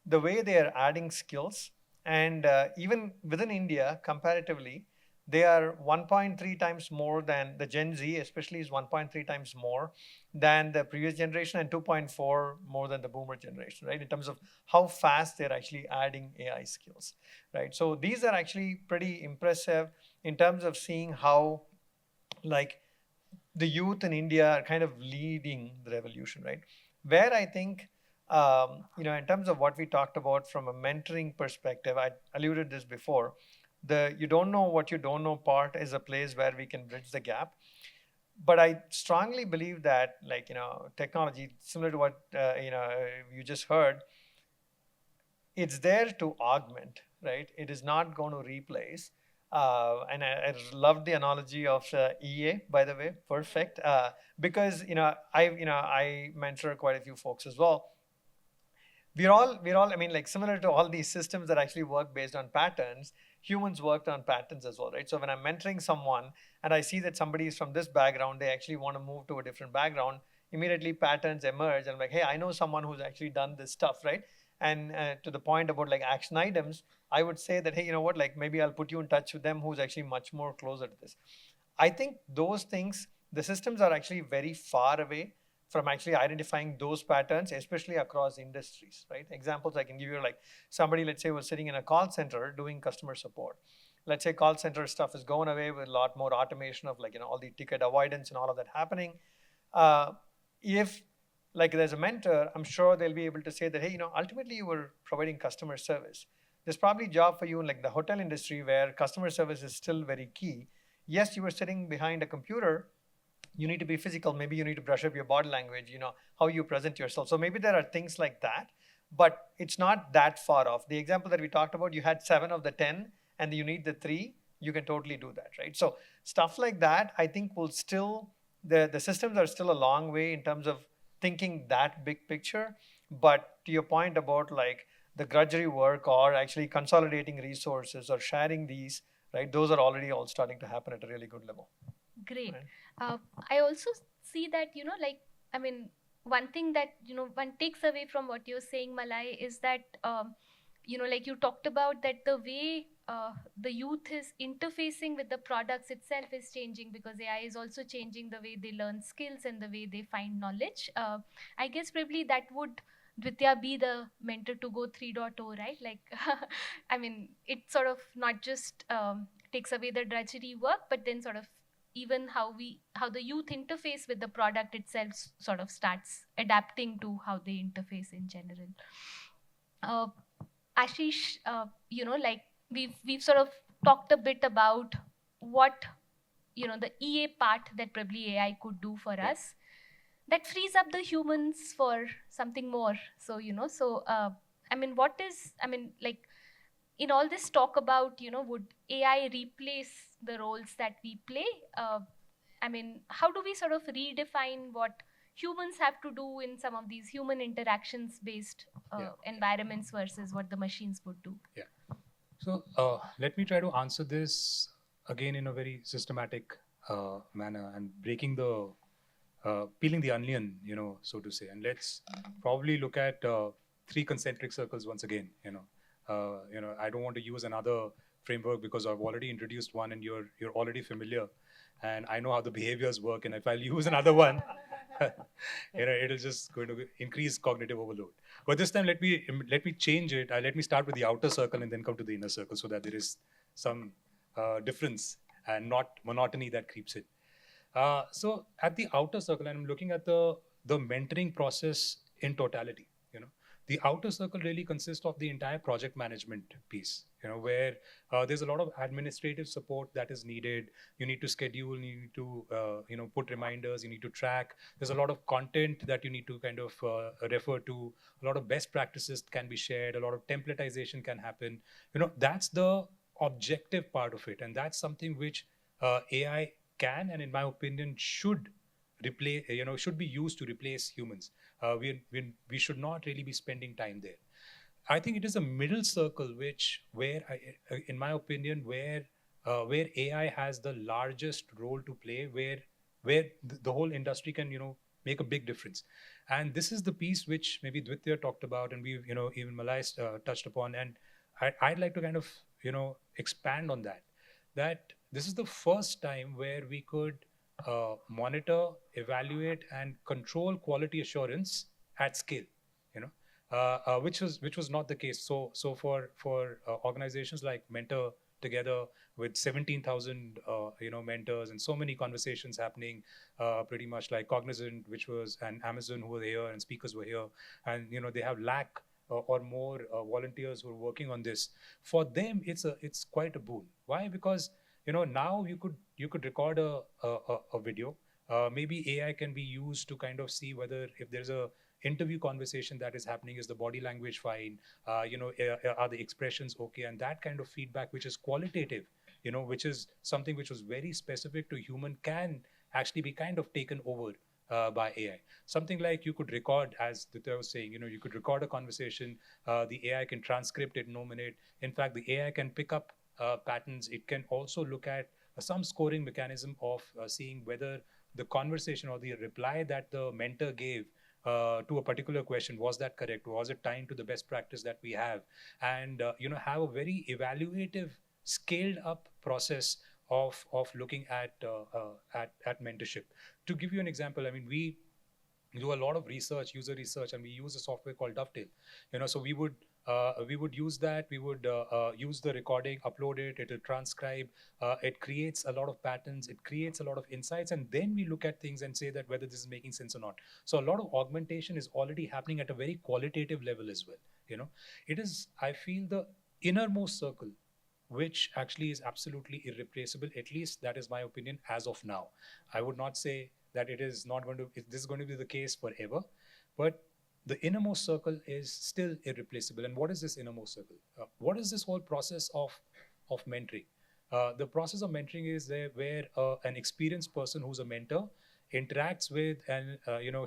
the way they are adding skills, and even within India, comparatively, they are 1.3 times more than the Gen Z, especially is 1.3 times more than the previous generation and 2.4 more than the boomer generation, right? In terms of how fast they're actually adding AI skills, right? So these are actually pretty impressive in terms of seeing how like the youth in India are kind of leading the revolution, right? Where I think, in terms of what we talked about from a mentoring perspective, I alluded this before, the you don't know what you don't know part is a place where we can bridge the gap. But I strongly believe that, like, technology, similar to what, you just heard, it's there to augment, right? It is not going to replace. And I love the analogy of EA, by the way, perfect. Because, I mentor quite a few folks as well. We're all, I mean, like similar to all these systems that actually work based on patterns, humans worked on patterns as well, right? So when I'm mentoring someone and I see that somebody is from this background, they actually want to move to a different background, immediately patterns emerge. And I'm like, hey, I know someone who's actually done this stuff, right? And to the point about like action items, I would say that, hey, you know what, like maybe I'll put you in touch with them who's actually much more closer to this. I think those things, the systems are actually very far away from actually identifying those patterns, especially across industries, right? Examples I can give you, like somebody, let's say, was sitting in a call center doing customer support. Let's say call center stuff is going away with a lot more automation of like, you know, all the ticket avoidance and all of that happening. If like there's a mentor, I'm sure they'll be able to say that, hey, you know, ultimately you were providing customer service. There's probably a job for you in like the hotel industry where customer service is still very key. Yes, you were sitting behind a computer, you need to be physical, maybe you need to brush up your body language, you know, how you present yourself. So maybe there are things like that, but it's not that far off. The example that we talked about, you had 7 of the 10 and you need the 3, you can totally do that, right? So stuff like that, I think will still, the systems are still a long way in terms of thinking that big picture. But to your point about like the grudgery work or actually consolidating resources or sharing these, right, those are already all starting to happen at a really good level. Great. Right. I also see that, like, I mean, one thing that, one takes away from what you're saying, Malai, is that, like you talked about that the way the youth is interfacing with the products itself is changing because AI is also changing the way they learn skills and the way they find knowledge. I guess probably that would, Dvitya, be the mentor to go 3.0, right? Like, I mean, it sort of not just takes away the drudgery work, but then sort of even how the youth interface with the product itself sort of starts adapting to how they interface in general. Ashish, like we've sort of talked a bit about what the EA part that probably AI could do for us, that frees up the humans for something more. So like in all this talk about would AI replace the roles that we play? How do we sort of redefine what humans have to do in some of these human interactions based environments versus what the machines would do? Yeah. So let me try to answer this again in a very systematic manner and peeling the onion, so to say. And let's probably look at 3 concentric circles once again. I don't want to use another framework because I've already introduced one and you're already familiar, and I know how the behaviors work. And if I'll use another one, it'll just going to increase cognitive overload. But this time, let me change it. Let me start with the outer circle and then come to the inner circle, so that there is some difference and not monotony that creeps in. So at the outer circle, and I'm looking at the mentoring process in totality. The outer circle really consists of the entire project management piece, where there's a lot of administrative support that is needed. You need to schedule, you need to, put reminders, you need to track. There's a lot of content that you need to kind of refer to. A lot of best practices can be shared. A lot of templatization can happen. That's the objective part of it. And that's something which AI can, and in my opinion, should replace, should be used to replace humans. We should not really be spending time there. I think it is a middle circle in my opinion, where AI has the largest role to play, where the whole industry can, make a big difference. And this is the piece which maybe Dvitya talked about, and we've, even Malai touched upon. And I'd like to kind of, expand on that. That this is the first time where we could monitor, evaluate, and control quality assurance at scale. Which was not the case. So for organizations like Mentor together with 17,000 mentors and so many conversations happening, pretty much like Cognizant, which was, and Amazon, who were here, and speakers were here, and they have lakh or more volunteers who are working on this. For them, it's quite a boon. Why? Because now you could record a video. Maybe AI can be used to kind of see whether if there's a interview conversation that is happening, is the body language fine? Are the expressions okay? And that kind of feedback, which is qualitative, which is something which was very specific to human, can actually be kind of taken over by AI. Something like you could record, as Dvitya was saying, you could record a conversation. The AI can transcript it, nominate. In fact, the AI can pick up patterns. It can also look at some scoring mechanism of seeing whether the conversation or the reply that the mentor gave to a particular question. Was that correct? Was it tying to the best practice that we have? And have a very evaluative, scaled up process of looking at mentorship. To give you an example, I mean, we do a lot of research, user research, and we use a software called Dovetail. So we would use that. We would use the recording, upload it. It'll transcribe. It creates a lot of patterns. It creates a lot of insights, and then we look at things and say that whether this is making sense or not. So a lot of augmentation is already happening at a very qualitative level as well. It is, I feel, the innermost circle which actually is absolutely irreplaceable. At least that is my opinion as of now. I would not say that it is not going to, this is going to be the case forever, but the innermost circle is still irreplaceable. And what is this innermost circle? What is this whole process of mentoring? The process of mentoring is there where an experienced person who's a mentor interacts with and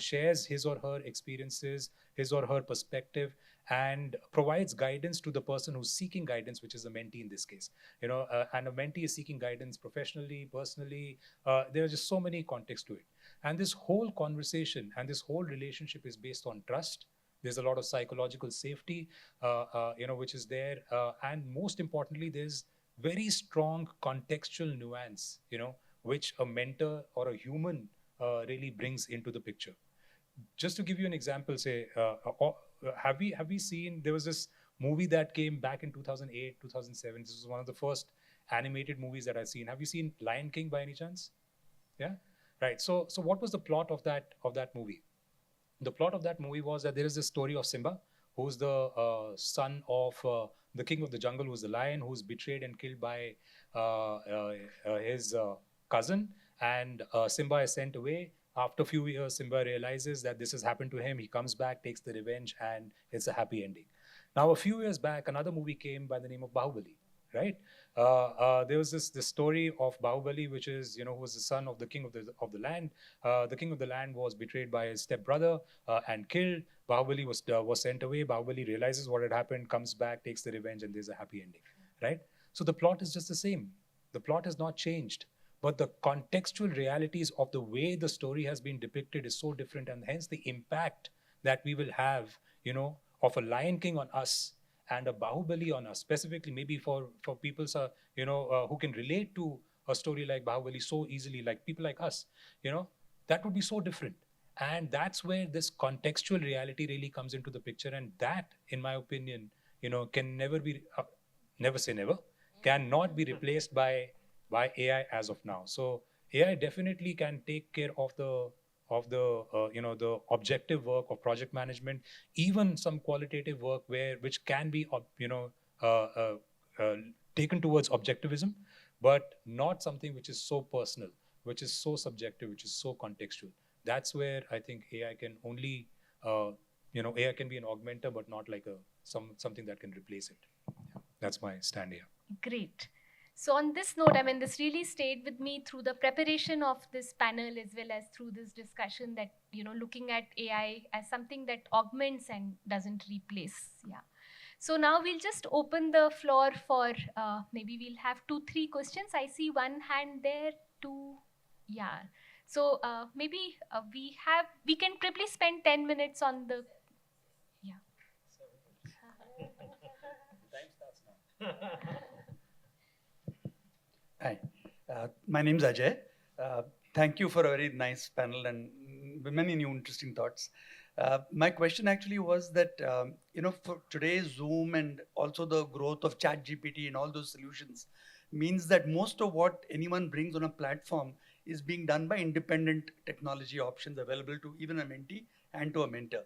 shares his or her experiences, his or her perspective, and provides guidance to the person who's seeking guidance, which is a mentee in this case. And a mentee is seeking guidance professionally, personally. There are just so many contexts to it. And this whole conversation and this whole relationship is based on trust. There's a lot of psychological safety, which is there. And most importantly, there's very strong contextual nuance, which a mentor or a human really brings into the picture. Just to give you an example, say, have we seen, there was this movie that came back in 2008, 2007. This was one of the first animated movies that I've seen. Have you seen Lion King by any chance? Yeah? Right. So what was the plot of that movie? The plot of that movie was that there is this story of Simba, who's the son of the king of the jungle, who's the lion, who's betrayed and killed by his cousin. And Simba is sent away. After a few years, Simba realizes that this has happened to him. He comes back, takes the revenge, and it's a happy ending. Now, a few years back, another movie came by the name of Bahubali. Right? There was this story of Bahubali, which is, who was the son of the king of the land. The king of the land was betrayed by his stepbrother and killed. Bahubali was sent away. Bahubali realizes what had happened, comes back, takes the revenge, and there's a happy ending. Right? So the plot is just the same. The plot has not changed. But the contextual realities of the way the story has been depicted is so different, and hence the impact that we will have, of a Lion King on us and a Bahubali on us, specifically maybe for people, who can relate to a story like Bahubali so easily, like people like us, that would be so different. And that's where this contextual reality really comes into the picture. And that, in my opinion, can never be, never say never, cannot be replaced by AI as of now. So AI definitely can take care of the the objective work of project management, even some qualitative work which can be taken towards objectivism, but not something which is so personal, which is so subjective, which is so contextual. That's where I think AI can only AI can be an augmenter, but not like something that can replace it. Yeah, that's my stand here. Great. So on this note, I mean, this really stayed with me through the preparation of this panel as well as through this discussion that, looking at AI as something that augments and doesn't replace. Yeah. So now we'll just open the floor for, maybe we'll have 2-3 questions. I see one hand there, two. Yeah. So maybe we can probably spend 10 minutes on the, yeah. Time starts now. Hi, my name is Ajay. Thank you for a very nice panel and many new interesting thoughts. My question actually was that, for today's Zoom and also the growth of ChatGPT and all those solutions means that most of what anyone brings on a platform is being done by independent technology options available to even a mentee and to a mentor.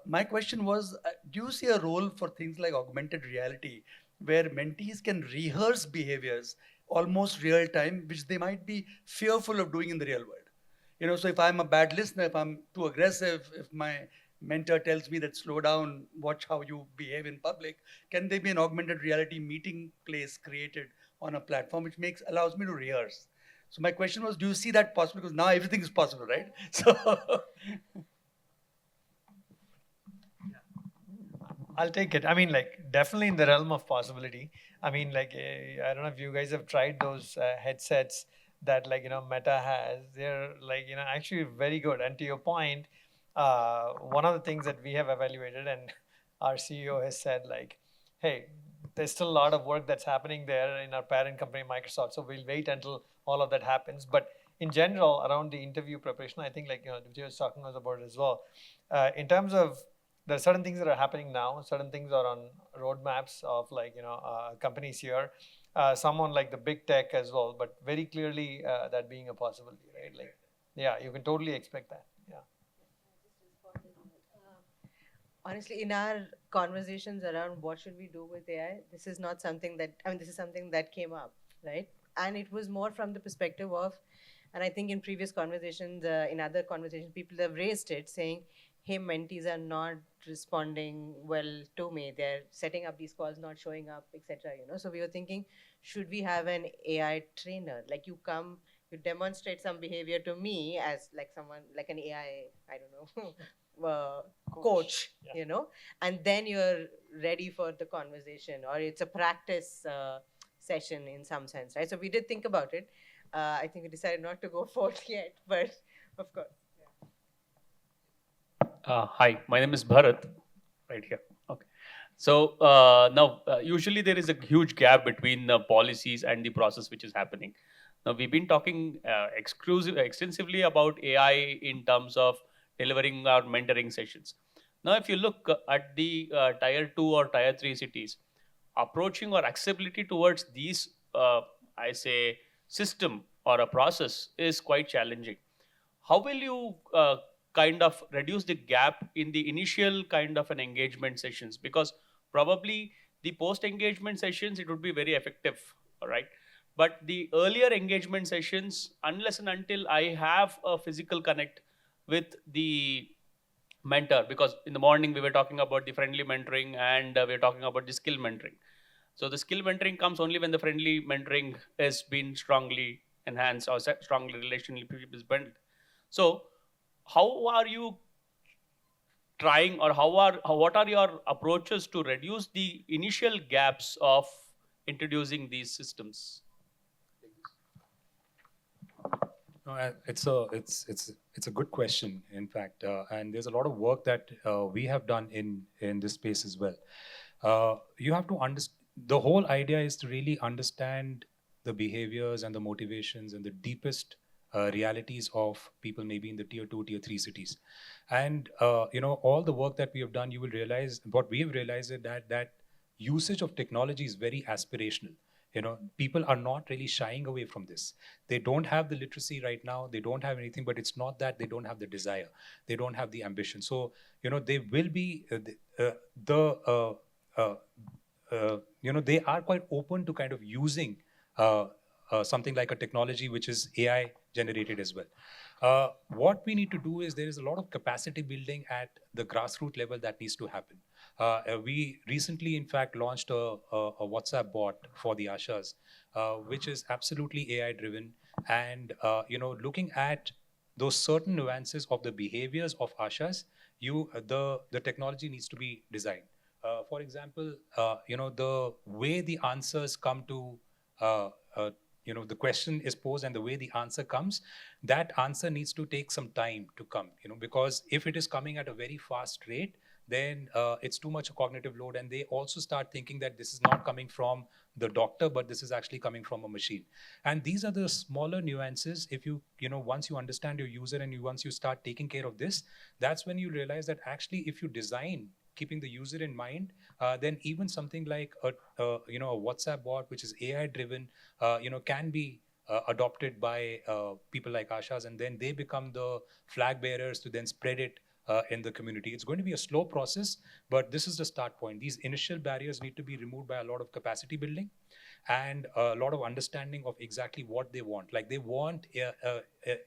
My question was, do you see a role for things like augmented reality where mentees can rehearse behaviors almost real time, which they might be fearful of doing in the real world? So if I'm a bad listener, if I'm too aggressive, if my mentor tells me that slow down, watch how you behave in public, can there be an augmented reality meeting place created on a platform which allows me to rehearse? So my question was, do you see that possible? Because now everything is possible, right? So I'll take it. I mean, definitely in the realm of possibility. I mean, I don't know if you guys have tried those headsets that, Meta has. They're, actually very good. And to your point, one of the things that we have evaluated, and our CEO has said, like, hey, there's still a lot of work that's happening there in our parent company, Microsoft. So we'll wait until all of that happens. But in general, around the interview preparation, I think, like, Vijay was talking about it as well. In terms of, there are certain things that are happening now, certain things are on roadmaps of, like, companies here, some on, like, the big tech as well, but very clearly that being a possibility, right? Like, yeah, you can totally expect that. Yeah. Honestly, in our conversations around what should we do with AI, this is not something that, I mean, this is something that came up, right? And it was more from the perspective of, and I think in previous conversations, in other conversations, people have raised it saying, hey, mentees are not responding well to me. They're setting up these calls, not showing up, etc. So we were thinking, should we have an AI trainer? Like, you come, you demonstrate some behavior to me as like someone, like an AI, I don't know, coach, Yeah. and then you're ready for the conversation, or it's a practice session in some sense, right? So we did think about it. I think we decided not to go forth yet, but of course. Hi, my name is Bharat, right here. Okay. So now, usually there is a huge gap between the policies and the process which is happening. Now, we've been talking extensively about AI in terms of delivering our mentoring sessions. Now, if you look at the tier 2 or tier 3 cities, approaching or accessibility towards these, I say, system or a process is quite challenging. How will you kind of reduce the gap in the initial kind of an engagement sessions? Because probably the post engagement sessions, it would be very effective, all right? But the earlier engagement sessions, unless and until I have a physical connect with the mentor, because in the morning we were talking about the friendly mentoring, and we are talking about the skill mentoring. So the skill mentoring comes only when the friendly mentoring has been strongly enhanced or strongly relationship is built. So how are you trying, or what are your approaches to reduce the initial gaps of introducing these systems? No, it's a good question, in fact, and there's a lot of work that we have done in this space as well. You have to understand, the whole idea is to really understand the behaviors and the motivations and the deepest realities of people, maybe in the tier 2, tier 3 cities. And all the work that we have done, you will realize what we have realized is that usage of technology is very aspirational. People are not really shying away from this. They don't have the literacy right now, they don't have anything, but it's not that they don't have the desire, they don't have the ambition. So they will be they are quite open to kind of using something like a technology which is AI generated as well. What we need to do is, there is a lot of capacity building at the grassroots level that needs to happen. We recently, in fact, launched a WhatsApp bot for the Ashas, which is absolutely AI driven, and looking at those certain nuances of the behaviors of Ashas, the technology needs to be designed. For example, the way the answers come to the question is posed and the way the answer comes, that answer needs to take some time to come, because if it is coming at a very fast rate, then it's too much a cognitive load, and they also start thinking that this is not coming from the doctor, but this is actually coming from a machine. And these are the smaller nuances. If once you understand your user and once you start taking care of this, that's when you realize that actually, if you design keeping the user in mind, then even something like a WhatsApp bot, which is AI driven, can be adopted by people like Ashas, and then they become the flag bearers to then spread it in the community. It's going to be a slow process, but this is the start point. These initial barriers need to be removed by a lot of capacity building and a lot of understanding of exactly what they want. Like, they want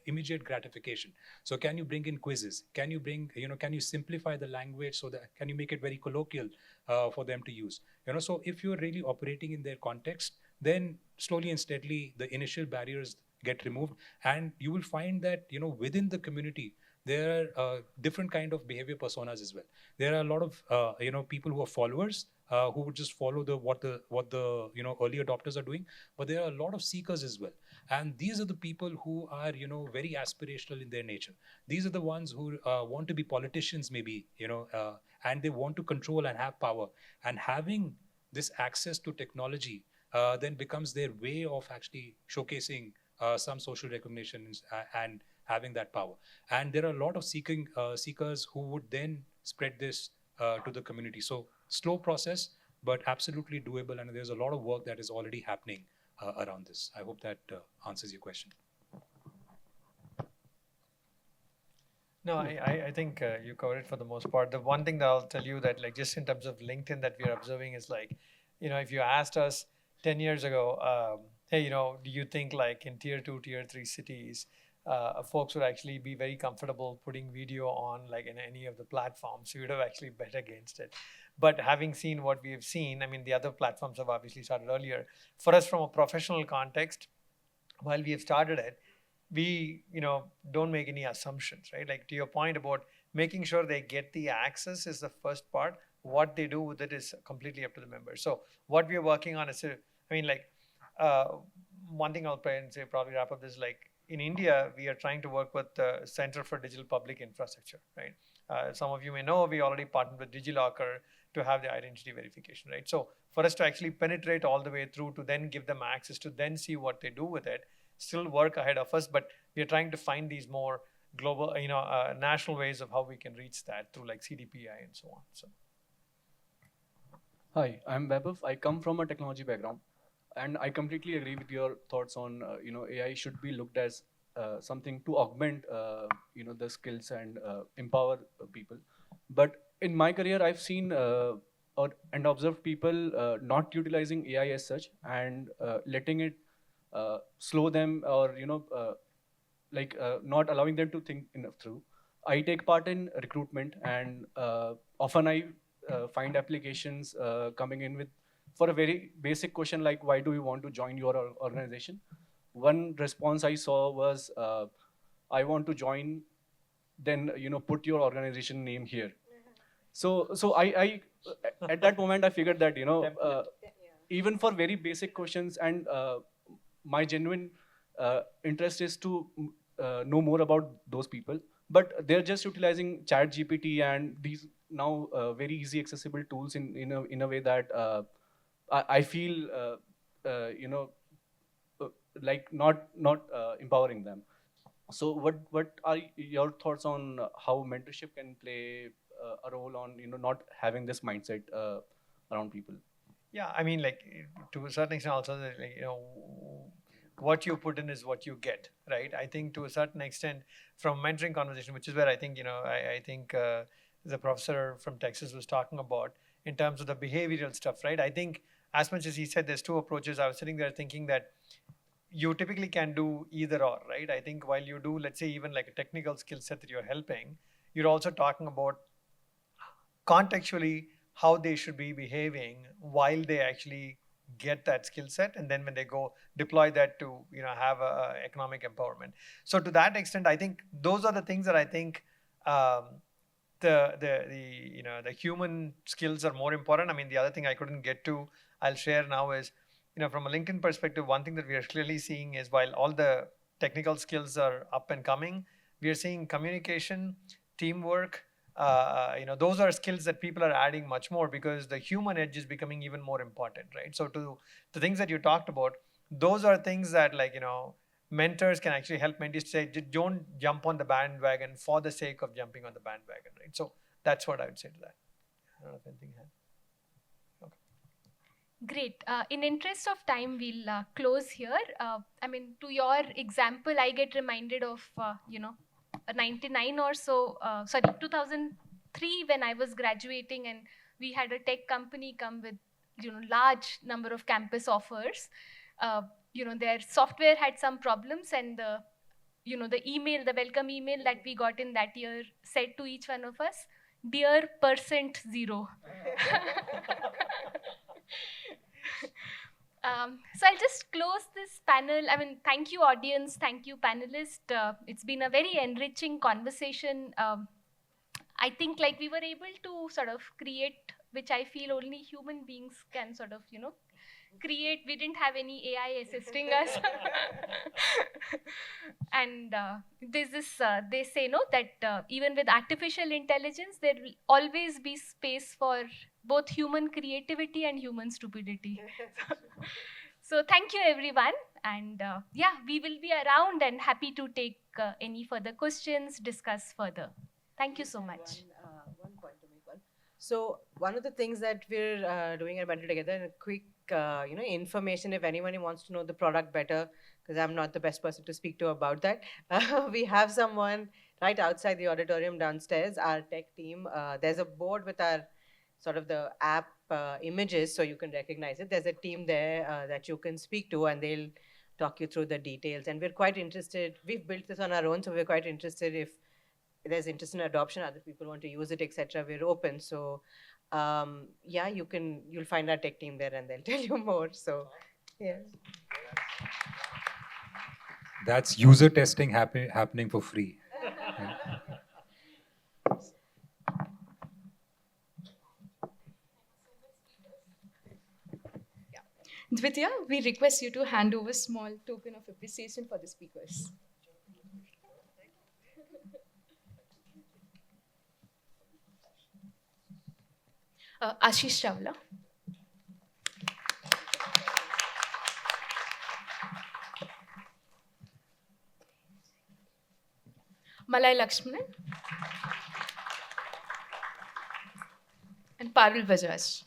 immediate gratification. So can you bring in quizzes? Can you can you simplify the language so that, can you make it very colloquial for them to use? So if you're really operating in their context, then slowly and steadily the initial barriers get removed, and you will find that within the community there are different kind of behavior personas as well. There are a lot of people who are followers, who would just follow what the early adopters are doing, but there are a lot of seekers as well. And these are the people who are, very aspirational in their nature. These are the ones who want to be politicians, maybe, and they want to control and have power. And having this access to technology then becomes their way of actually showcasing some social recognition and having that power. And there are a lot of seekers who would then spread this to the community. So slow process, but absolutely doable. And there's a lot of work that is already happening around this. I hope that answers your question. No, I think you covered it for the most part. The one thing that I'll tell you that, like, just in terms of LinkedIn that we are observing is like, if you asked us 10 years ago, hey, do you think like in tier 2, tier 3 cities, folks would actually be very comfortable putting video on like in any of the platforms? We would have actually bet against it. But having seen what we have seen, I mean, the other platforms have obviously started earlier. For us, from a professional context, while we have started it, we don't make any assumptions, right? Like to your point about making sure they get the access is the first part. What they do with it is completely up to the members. So what we are working on is, one thing I'll probably wrap up is like in India, we are trying to work with the Center for Digital Public Infrastructure, right? Some of you may know we already partnered with DigiLocker to have the identity verification, right? So for us to actually penetrate all the way through to then give them access to then see what they do with it, still work ahead of us, but we are trying to find these more global, national ways of how we can reach that through like CDPI and so on. So. Hi, I'm Vaibhav. I come from a technology background, and I completely agree with your thoughts on AI should be looked as something to augment the skills and empower people. But in my career, I've seen and observed people not utilizing AI as such and letting it slow them or not allowing them to think enough through. I take part in recruitment, and often I find applications coming in with for a very basic question like, why do you want to join your organization? One response I saw was, I want to join, then put your organization name here. So I at that moment I figured that even for very basic questions, and my genuine interest is to know more about those people, but they're just utilizing ChatGPT and these now very easy accessible tools in a way that I feel like not empowering them. So what are your thoughts on how mentorship can play a role on not having this mindset around people? Yeah, I mean, like to a certain extent, also, like, what you put in is what you get, right? I think to a certain extent, from mentoring conversation, which is where I think I think the professor from Texas was talking about in terms of the behavioral stuff, right? I think as much as he said, there's two approaches. I was sitting there thinking that you typically can do either or, right? I think while you do, let's say, even like a technical skill set that you're helping, you're also talking about contextually how they should be behaving while they actually get that skill set, and then when they go deploy that to have a economic empowerment. So to that extent, I think those are the things that I think the human skills are more important. I mean, the other thing I couldn't get to, I'll share now is, from a LinkedIn perspective, one thing that we are clearly seeing is while all the technical skills are up and coming, we are seeing communication, teamwork, those are skills that people are adding much more because the human edge is becoming even more important, right? So to the things that you talked about, those are things that mentors can actually help mentees say, don't jump on the bandwagon for the sake of jumping on the bandwagon, right? So that's what I would say to that. I don't know if anything had. Great. In interest of time, we'll close here. To your example, I get reminded of, 99 or so, 2003 when I was graduating, and we had a tech company come with, large number of campus offers. Their software had some problems, and the welcome email that we got in that year said to each one of us, "Dear %0." So I'll just close this panel. Thank you, audience. Thank you, panelists. It's been a very enriching conversation. I think we were able to sort of create, which I feel only human beings can sort of, create, we didn't have any AI assisting us. And there's this, they say, no, that even with artificial intelligence, there will always be space for both human creativity and human stupidity. So thank you, everyone. And yeah, we will be around and happy to take any further questions, discuss further. Thank you so much. One point to make one. So one of the things that we're doing at Mentor Together, and a quick, information if anyone wants to know the product better, because I'm not the best person to speak to about that. We have someone right outside the auditorium downstairs, our tech team. There's a board with our sort of the app images, so you can recognize it. There's a team there that you can speak to, and they'll talk you through the details. And we're quite interested. We've built this on our own, so we're quite interested if there's interest in adoption, other people want to use it, etc. We're open. So yeah, you'll find our tech team there, and they'll tell you more. So yeah. That's user testing happening for free. Dvitya, we request you to hand over small token of appreciation for the speakers. Ashish Chawla. Malay Lakshmanan. And Parul Bajaj.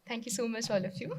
Thank you so much, all of you.